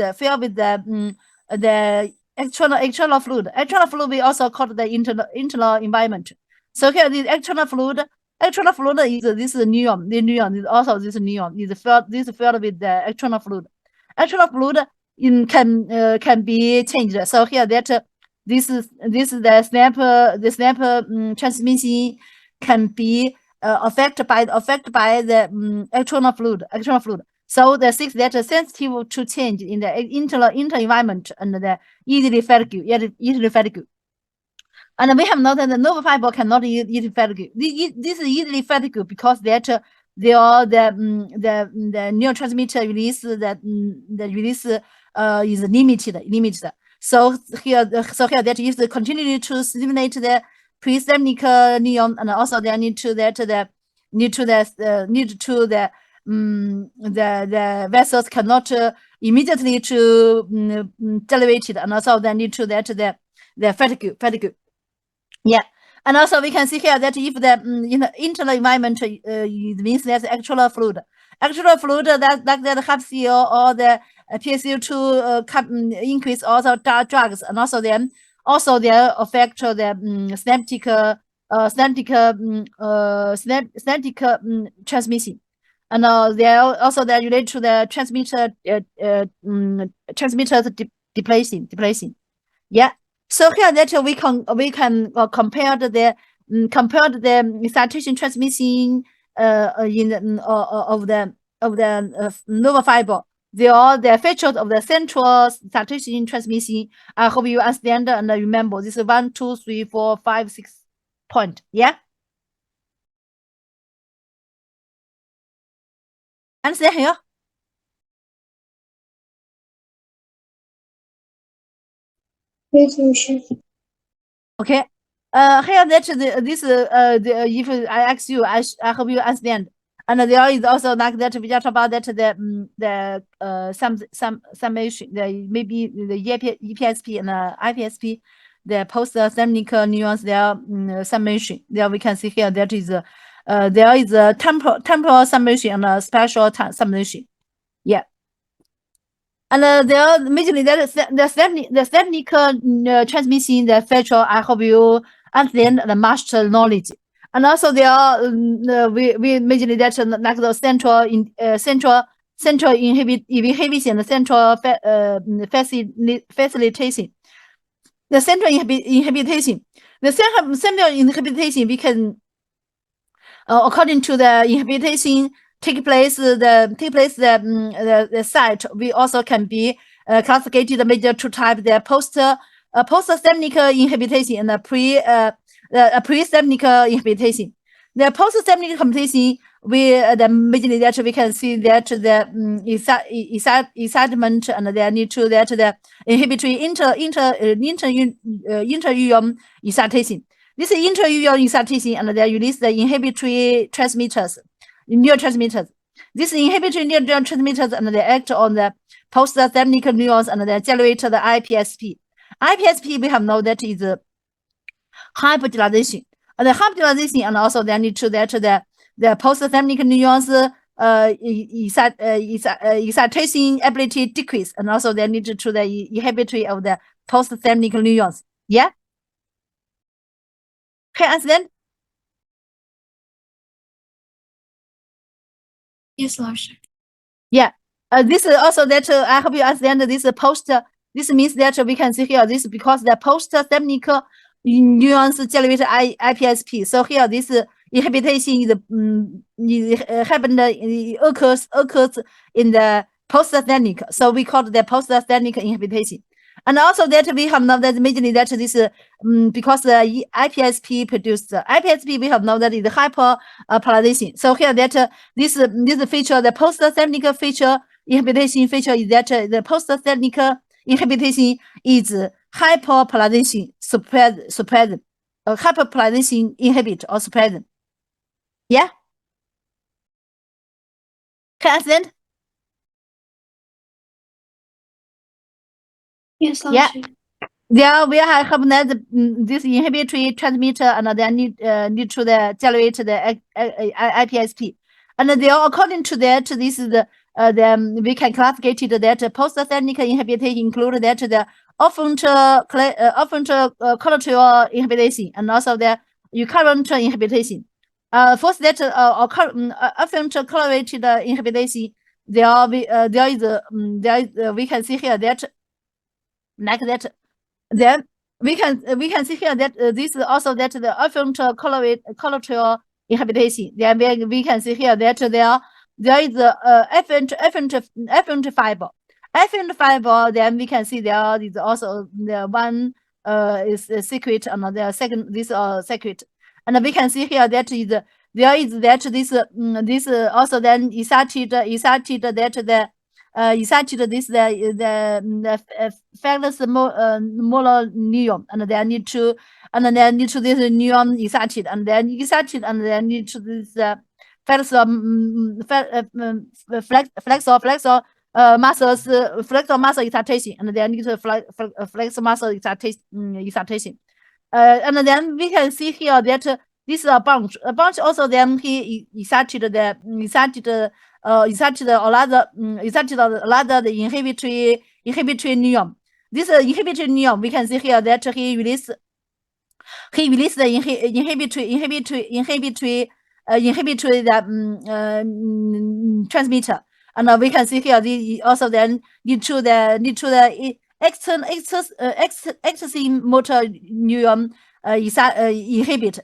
the external fluid. External fluid we also call the internal environment. So here the external fluid is this neon. The neon is also this neon is filled with the external fluid. External fluid can be changed. So here that this is the snap transmission can be affected by the external fluid. So the 6 that are sensitive to change in the internal environment and the easily fatigue. And we have noted that the nerve fiber cannot easily fatigue. This is easily fatigue because that they are the neurotransmitter release that the release is limited. So here that is continue to stimulate the pre-semic neuron, and also they need to the vessels cannot immediately to elevate it, and also they need to the fatigue. Yeah. And also we can see here that if the in the internal environment it means there's actual fluid that like the HCl or the PSU2 increase also drugs, and also then they affect the synaptic transmission, and they are also they relate to the transmitters depletion. Yeah. So here that we can compare the excitation transmission in of the nerve fiber. They are the features of the central excitation transmission. I hope you understand and remember. This is 1, 2, 3, 4, 5, 6 point. Yeah. Understand here?
Yes, teacher.
Okay. Here that if I ask you, I hope you understand. And there is also like that we just about that some summation, maybe the EPSP and IPSP, the post-semic neurons, their summation. There we can see here that is there is a temporal summation and a spatial summation. Yeah. And there are majorly the technical transmission, the feature. I hope you understand the master knowledge. And also there are we majorly that like the central inhibition, the central facilitation, the central inhibition, the central inhibition we can according to the inhibition take place the site. We also can be classified the major 2 types: the post-semic inhibition and the pre-semic inhibition. The post-semic inhibition the majorly that we can see that the excitement and they need to that the inhibitory inter-neuron excitation. This is inter-neuron excitation, and they release the inhibitory neurotransmitters. This inhibitory neurotransmitters and they act on the post-semic neurons and they generate the IPSP. IPSP we have know that is hyperpolarization. And the hyperpolarization, and also they need to that the post-semic neurons excitation ability decrease, and also they need to the inhibitory of the post-semic neurons. Yeah. Okay, understand?
Yes, teacher.
Yeah. This is also that I hope you understand this post. This means that we can see here this because the post-semic neurons generate IPSP. So here this inhibition is happened occurs in the post-semic. So we call it the post-semic inhibition. And also that we have known that majorly that this because the IPSP produced IPSP, we have known that is hyperpolarization. So here that this feature, the post-semic feature inhibition feature is that the post-semic inhibition is hyperpolarization suppressant. Hyperpolarization inhibit or suppressant. Yeah. Can I understand?
Yes,
Yeah.
Laoshi.
There we have this inhibitory transmitter and then need to generate the IPSP. And they are according to that, this is the we can classify it that post-athenic inhibition include that the collateral inhibition and also the recurrent inhibition. First that afferent correlated inhibition, there is we can see here that like that. Then we can see here that this is also that the afferent collateral inhibition. Then we can see here that there is afferent fiber. Afferent fiber. Then we can see there is also the one is secret and the second this secret. And we can see here that is there is that this also then excited that excited this the factors molar neuron and then need to this neuron excited and then need to this flexor muscles flexor muscle excitation and then need to flexor muscle excitation. And then we can see here that this is a bunch. A bunch also then he excited the inhibitory neuron. This inhibitory neuron, we can see here that he released the inhibitory transmitter, and we can see here the also then need to the extrinsic motor neuron inhibit,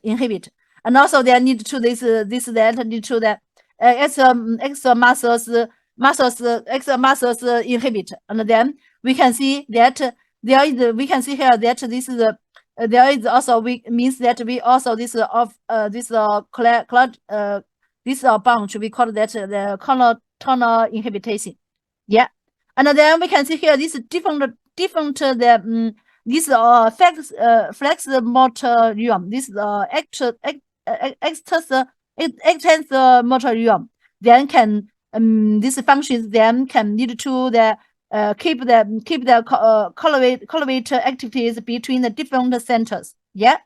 and also they need to this that need to the extra muscles inhibit, and then we can see that there is we can see here that this is there is also we means that we also this of this this bunch we call that the tonal inhibition. Yeah, and then we can see here this different the this flex motor neuron. This extensor motor neuron then can these functions then can lead to the keep the correlate activities between the different centers. Yeah.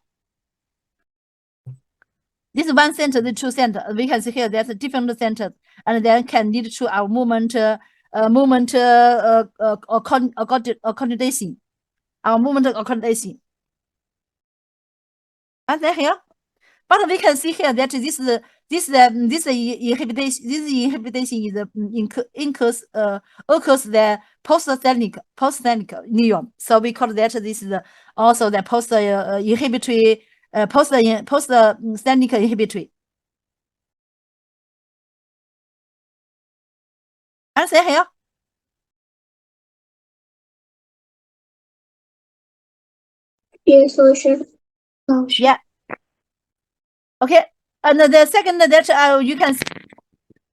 This one center, the two center. We can see here there's a different centers, and then can lead to our movement coordination. Our movement coordination. And then here, but we can see here that this inhibition is occurs the post-athenic neuron. So we call that this is also the inhibitory post-athenic inhibitory. And say here.
Yes, Laoshi.
Yeah. Okay. And the second that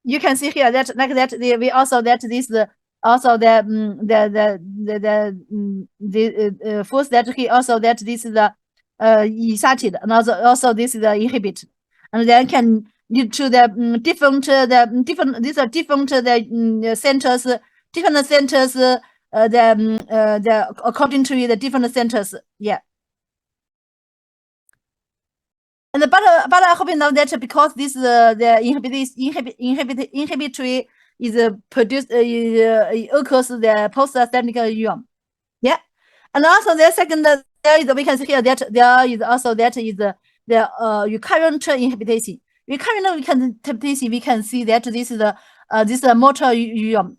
you can see here that like that we also that this also the first that he also that this is the excited, and also this is the inhibit, and then can lead to the different these are different centers the according to the different centers. Yeah. And but I hope you know that because this the inhibitory is produced occurs the post-athenic neuron. Yeah, and also the second there is we can see here that there is also that is the recurrent inhibition. Recurrent inhibition we can see that this is the this motor neuron.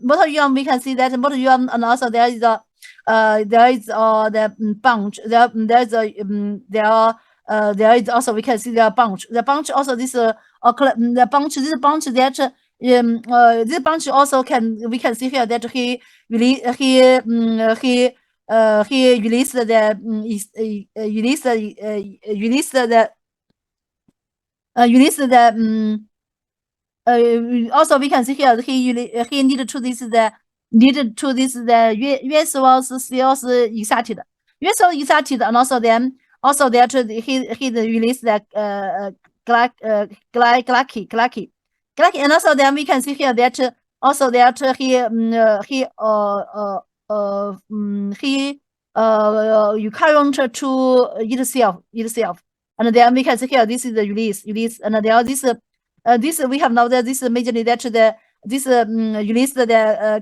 Motor neuron we can see that motor neuron, and also there is the the bunch there is a there is also we can see the bunch. The bunch also this the bunch this bunch that this bunch also we can see here that he released the also we can see here he needed to this the lead to this the Usuals cells excited. Usual excited, and also then also that he release the glycky, and also then we can see here that also that you current to itself, and then we can see here this is the release, and then this we have now that this majorly that this release the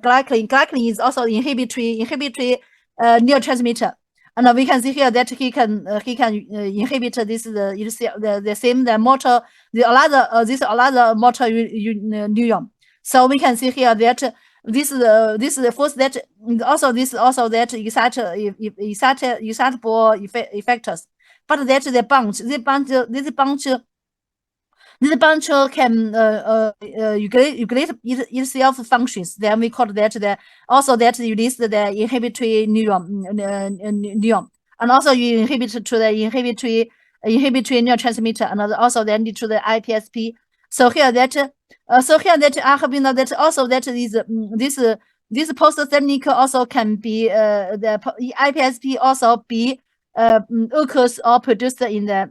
glycine is also inhibitory neurotransmitter. And we can see here that he can inhibit this the same the motor this another motor neuron. So we can see here that this is the first that also that excitable effectors, but that the bunch can regulate itself functions. Then we call that also that release the inhibitory neuron, and also you inhibit to the inhibitory neurotransmitter, and also then lead to the IPSP. So here that I have been that also that is this postthermic also can be the IPSP also be occurs or produced in the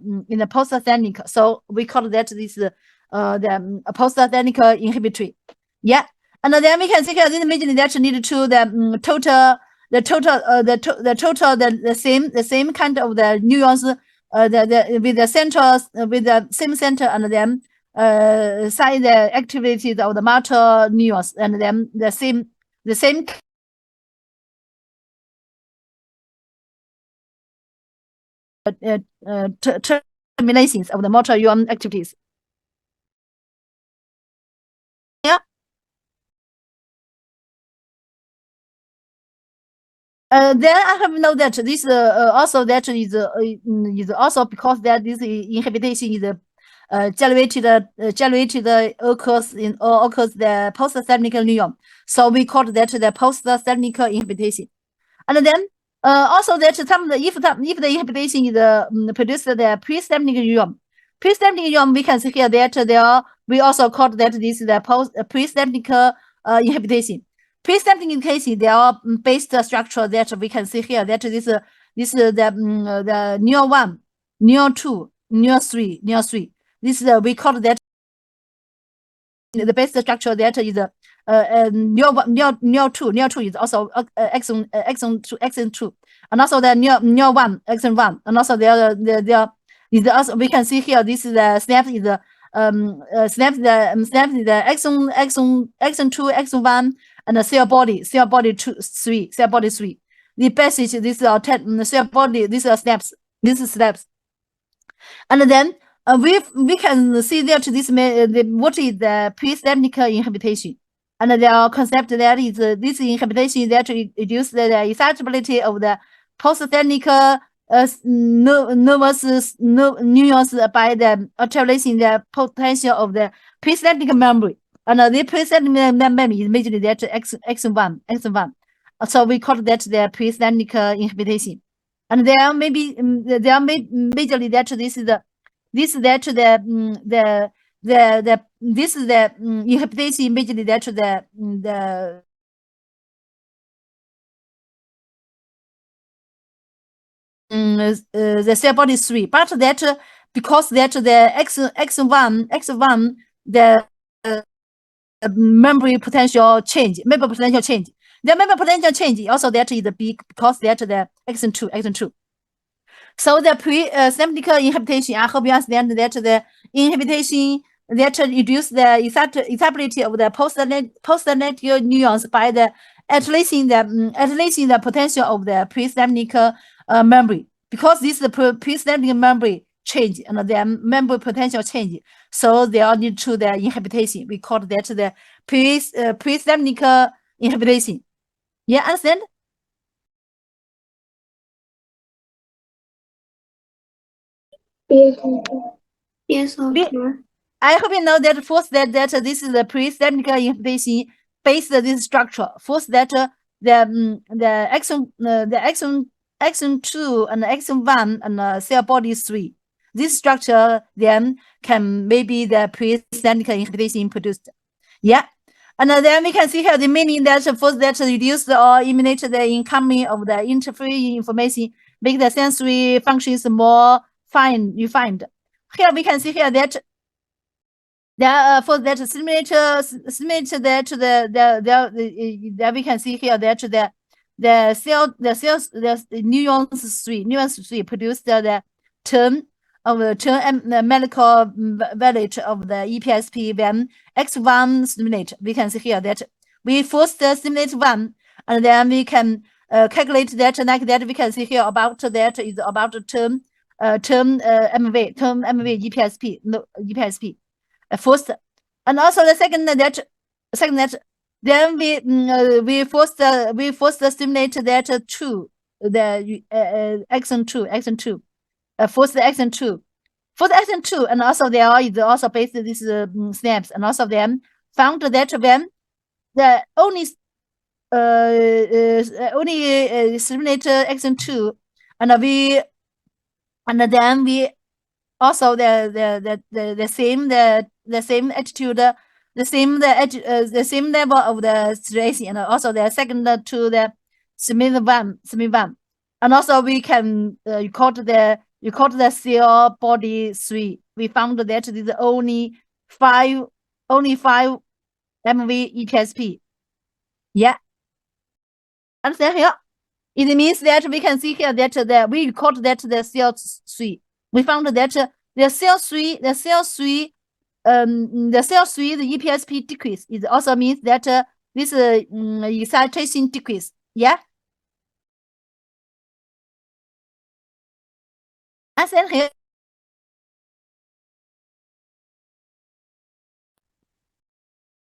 postthermic. So we call that this the postthermic inhibitory. Yeah, and then we can see here this immediately that lead to the the same kind of the neurons with the central with the same center, and then side the activities of the motor neurons, and then the same terminations of the motor neuron activities. Yeah. Then I have know that this also that is also because that this inhibition is generated occurs the postthermic neuron. So we call that the postthermic inhibition. And then also that if the inhibition is produced the pre-stemming neuron. Pre-stemming neuron, we can see here that we also call that this is the pre-stemming inhibition. Pre-stemming inhibition, they are based structure that we can see here that this is the neuron 1, neuron 2, neuron 3. This is we call that the base structure that is neuron 2 is also exon 2, and also the neuron 1 exon 1, and also there is also we can see here this is the synapse is the synapse the exon 2 exon 1, and the cell body 3. The passage this is cell body, this is synapse, and then we can see that this what is the pre-stemming inhibition, and the concept that is this inhibition that reduces the excitability of the postthermic nervous neurons by the altering the potential of the pre-stemming memory, and the pre-stemming memory is majorly that exon 1. So we call that the pre-stemming inhibition, and there may majorly that this is the this is that this is the inhibition majorly that the cell body 3, but that because that the exon 1 the memory potential change, the memory potential change also that is big because that the exon 2. So the pre-stemming inhibition, I hope you understand that the inhibition that reduce the excitability of the postthermic neurons by the attenuating the potential of the pre-stemming memory, because this is the pre-stemming memory change and the memory potential change. So they all need to the inhibition. We call that the pre-stemming inhibition. Yeah, understand?
Yes, okay.
I hope you know that first that this is the pre-stemming inhibition based this structure. First that the exon 2 and exon 1 and cell body 3. This structure then can maybe the pre-stemming inhibition produced. Yeah. And then we can see here the meaning that first that reduce or eliminate the incoming of the interfering information, make the sensory functions more refined. Here we can see here that for that stimulate that the we can see here that the neurons 3 produce the term of the medical value of the EPSP when X1 stimulate. We can see here that we first stimulate 1, and then we can calculate that like that. We can see here about that is about term MV EPSP EPSP first, and also the second that then we first stimulate that 2 the axon 2 first axon 2 and also there is also based this snaps, and also then found that when the only stimulate axon 2 and then we also the same attitude, the same level of the stress, and also the second to the Smith one, and also we can record the cell body 3. We found that it is only 5 MV EPSP. Yeah, understand here? It means that we can see here that we record that the cell 3. We found that the cell 3, the EPSP decrease. It also means that this excitation decrease. Yeah. And then here.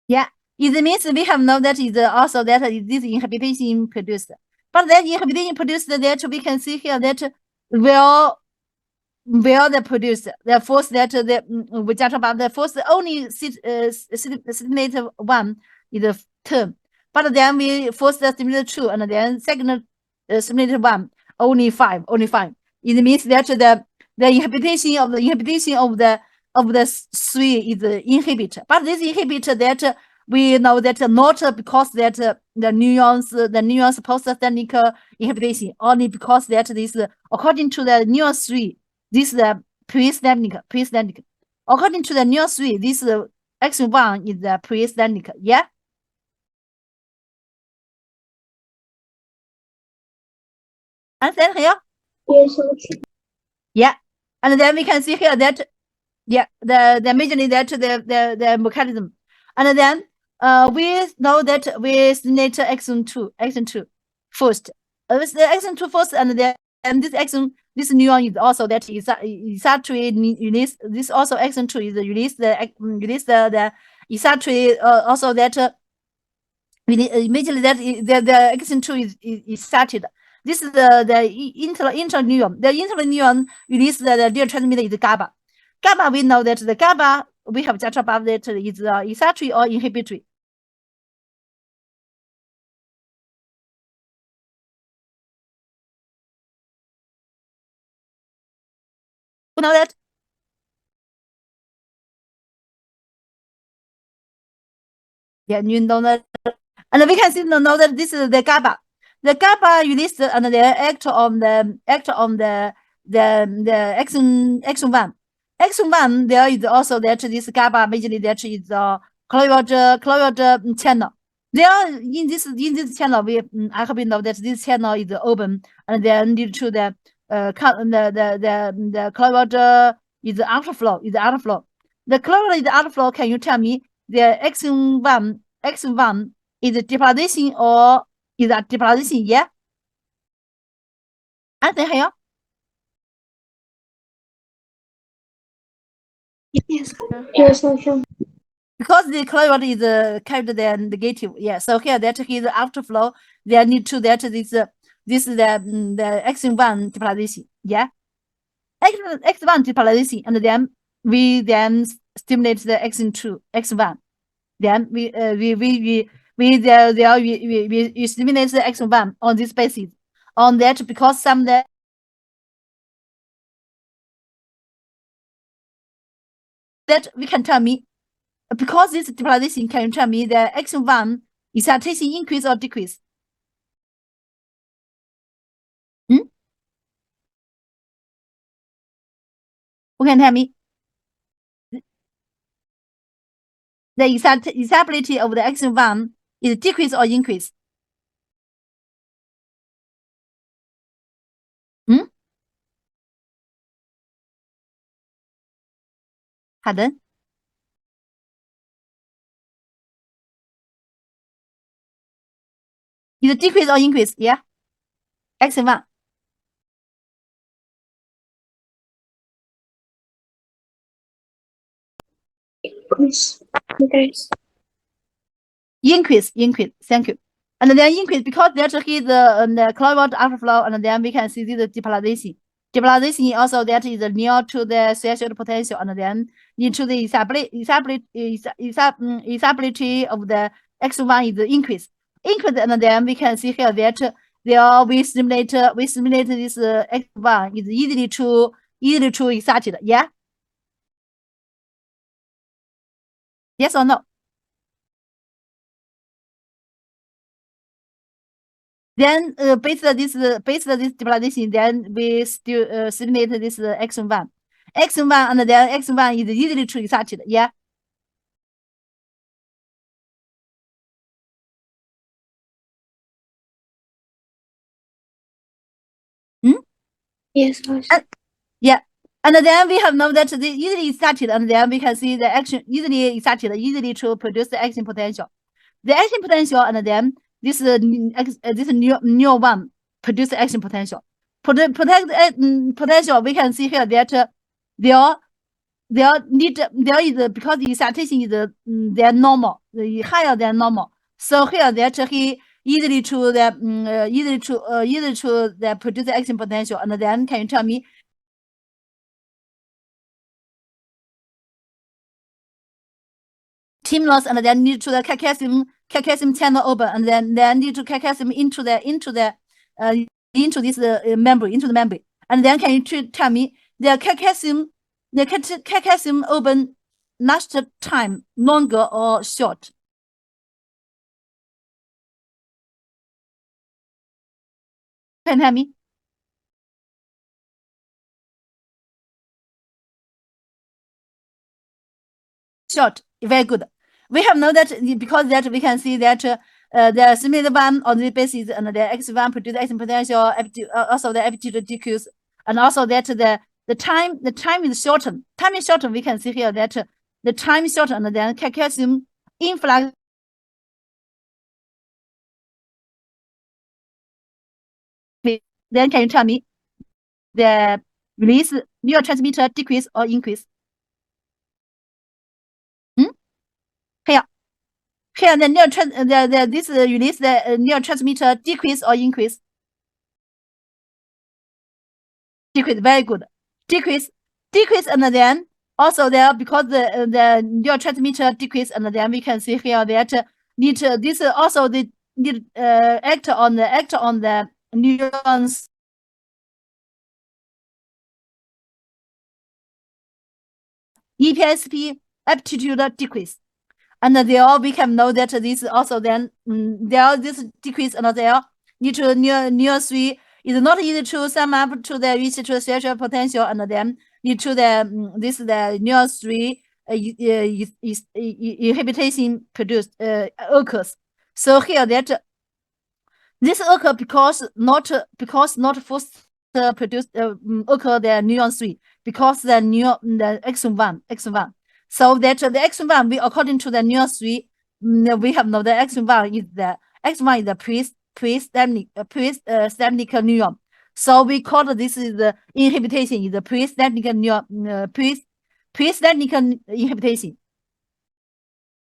Yeah. It means we have known that is also that this inhibition produced. But that inhibition produced that we can see here that will the produce the first that we talk about the first only stimulate 1 is the term, but then we first stimulate 2 and then second stimulate 1 only 5. It means that the inhibition of the 3 is inhibited, but this inhibitor that we know that not because that the neurons post-systemic inhibition, only because that this according to the neuron 3. This is the pre-systemic. According to the neuron 3, this axon 1 is the pre-systemic. Yeah. Understand here?
Yes, okay.
Yeah. And then we can see here that the majorly that the mechanism. And then we know that we stimulate axon 2 first. With the axon 2 first, and then this axon. This neuron is also that is actually release. This also axon 2 is release the also that immediately that the axon 2 is started. This is the interneuron. The interneuron release the neurotransmitter is GABA. GABA, we know that the GABA we have talked about that is excitatory or inhibitory. You know that? Yeah, you know that. And we can see know that this is the GABA. The GABA released and they act on the axon 1. Axon 1, there is also that this GABA majorly that is chloride channel. There in this channel, I hope you know that this channel is open, and then due to the chloride is outflow. The chloride outflow. Can you tell me the axon 1 is it depolarization or is that depolarization? Yeah. Answer here.
Yes, okay.
Because the chloride is carried the negative. Yeah. So here that is outflow. They need to that this is the axon 1 depolarization. Yeah. X1 depolarization, and then we stimulate the axon 1. Then we stimulate the axon 1 on this basis. On that, because some that we can tell me because this depolarization, can you tell me the action 1 excitation increase or decrease? Who can tell me? The excitability of the action 1 is decrease or increase? 好的。Is it decrease or increase? Yeah. Action 1.
Increase.
Increase. Thank you. And then increase because that is the chloride outflow, and then we can see this depolarization. Depolarization also that is near to the threshold potential, and then into the excitability of the X1 is increase. Increase, and then we can see here that there we simulate this X1 is easily to excited. Yeah. Yes or no? Then based on this depolarization, then we still simulate this action 1. Action 1, and then action 1 is easily to excited. Yeah.
Yes.
Yeah. And then we have known that the easily excited, and then we can see the action easily excited, easily to produce the action potential. The action potential, and then this new one produce the action potential. Potential, we can see here that there is because the excitation is they're normal, higher than normal. So here that he easily to the produce the action potential, and then can you tell me? Stimulus, and then need to the calcium channel open, and then need to calcium into this membrane, into the membrane. And then can you tell me the calcium open last time longer or short? Can you tell me? Short. Very good. We have known that because that we can see that the simulated one on this basis, and the X1 produce action potential, also the amplitude decrease, and also that the time is shortened. Time is shortened. We can see here that the time is shortened, and then calcium influx. Then can you tell me the release neurotransmitter decrease or increase? Here the this release the neurotransmitter decrease or increase? Decrease. Very good. Decrease, and then also there because the neurotransmitter decrease, and then we can see here that need this also the need act on the neurons. EPSP amplitude decrease. And there we can know that this also then there this decrease, and there need to near 3 is not easy to sum up to the reach to the threshold potential, and then need to the this the near 3 inhibition produced occurs. So here that this occur because not first produced occur the neuron 3 because the exon 1. So that the exon 1 we according to the neuron 3 we have know the exon 1 is the pre-stamenic neuron. So we call this is the inhibition is the pre-stamenic neuron pre-stamenic inhibition.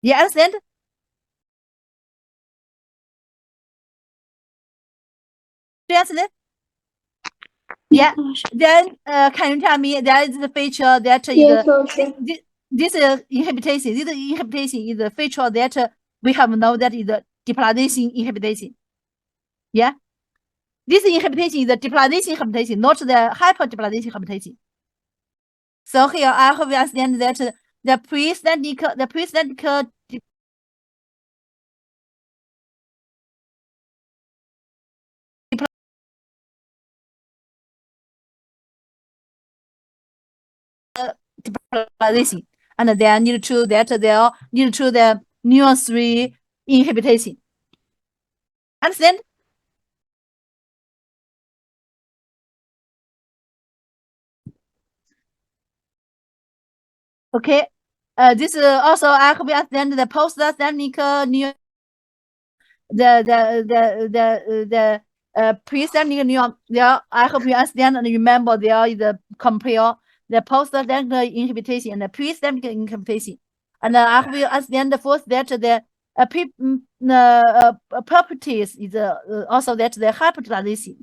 You understand? Do you understand? Yeah. Then can you tell me there is the feature that is this inhibition? This inhibition is the feature that we have know that is the depolarization inhibition. Yeah. This inhibition is the depolarization inhibition, not the hyperdepolarization inhibition. So here I hope you understand that the pre-synaptic depolarization, and then need to the neuron 3 inhibition. Understand? Okay. This also I hope you understand the post-synaptic neuron, the pre-synaptic neuron. There, I hope you understand and remember there is a compare the post-synaptic inhibition and the pre-synaptic inhibition. And I hope you understand the first that the properties is also that the hyperpolarization.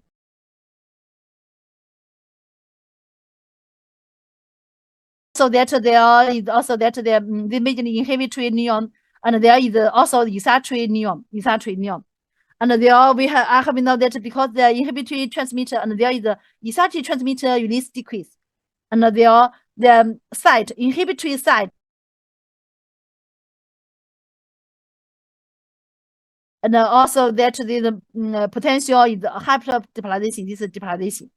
So that there is also that the majorly inhibitory neuron, and there is also excitatory neuron. And there we have I have know that because the inhibitory transmitter and there is a excitatory transmitter release decrease, and there the site inhibitory site, and also that the potential is hyperdepolarization. This is depolarization,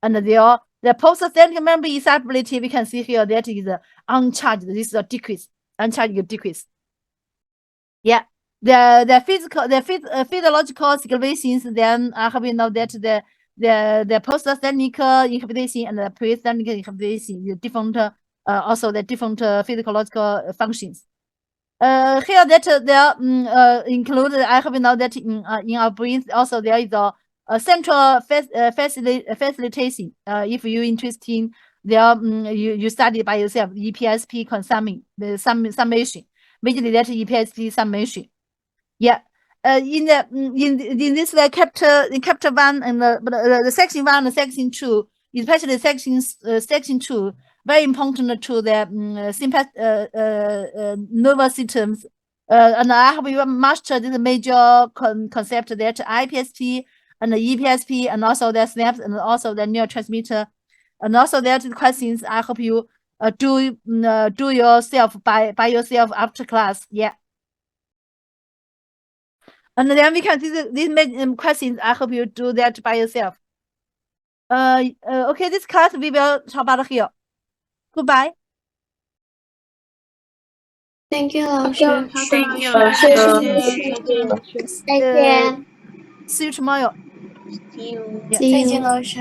and there the post-synaptic memory excitability we can see here that is uncharged. This is a decrease, uncharged decrease. Yeah. The physiological situations, then I have know that the post-synaptic inhibition and the pre-synaptic inhibition is different, also the different physiological functions. Here that there include I have know that in our brain also there is a central facilitation. If you interested in there, you study by yourself EPSP consuming the summation, basically that EPSP summation. Yeah. In this chapter 1 and the section 1 and section 2, especially section 2, very important to the nervous systems. And I have mastered this major concept that IPSP and the EPSP and also the synapse and also the neurotransmitter, and also that questions I hope you do yourself by yourself after class. Yeah. And then we can see these questions. I hope you do that by yourself. Okay, this class we will talk about here. Goodbye.
Thank you, 老师。
Thank you,
老师，
老师。
再见。
See you tomorrow.
See you.
Yeah.
再见，老师。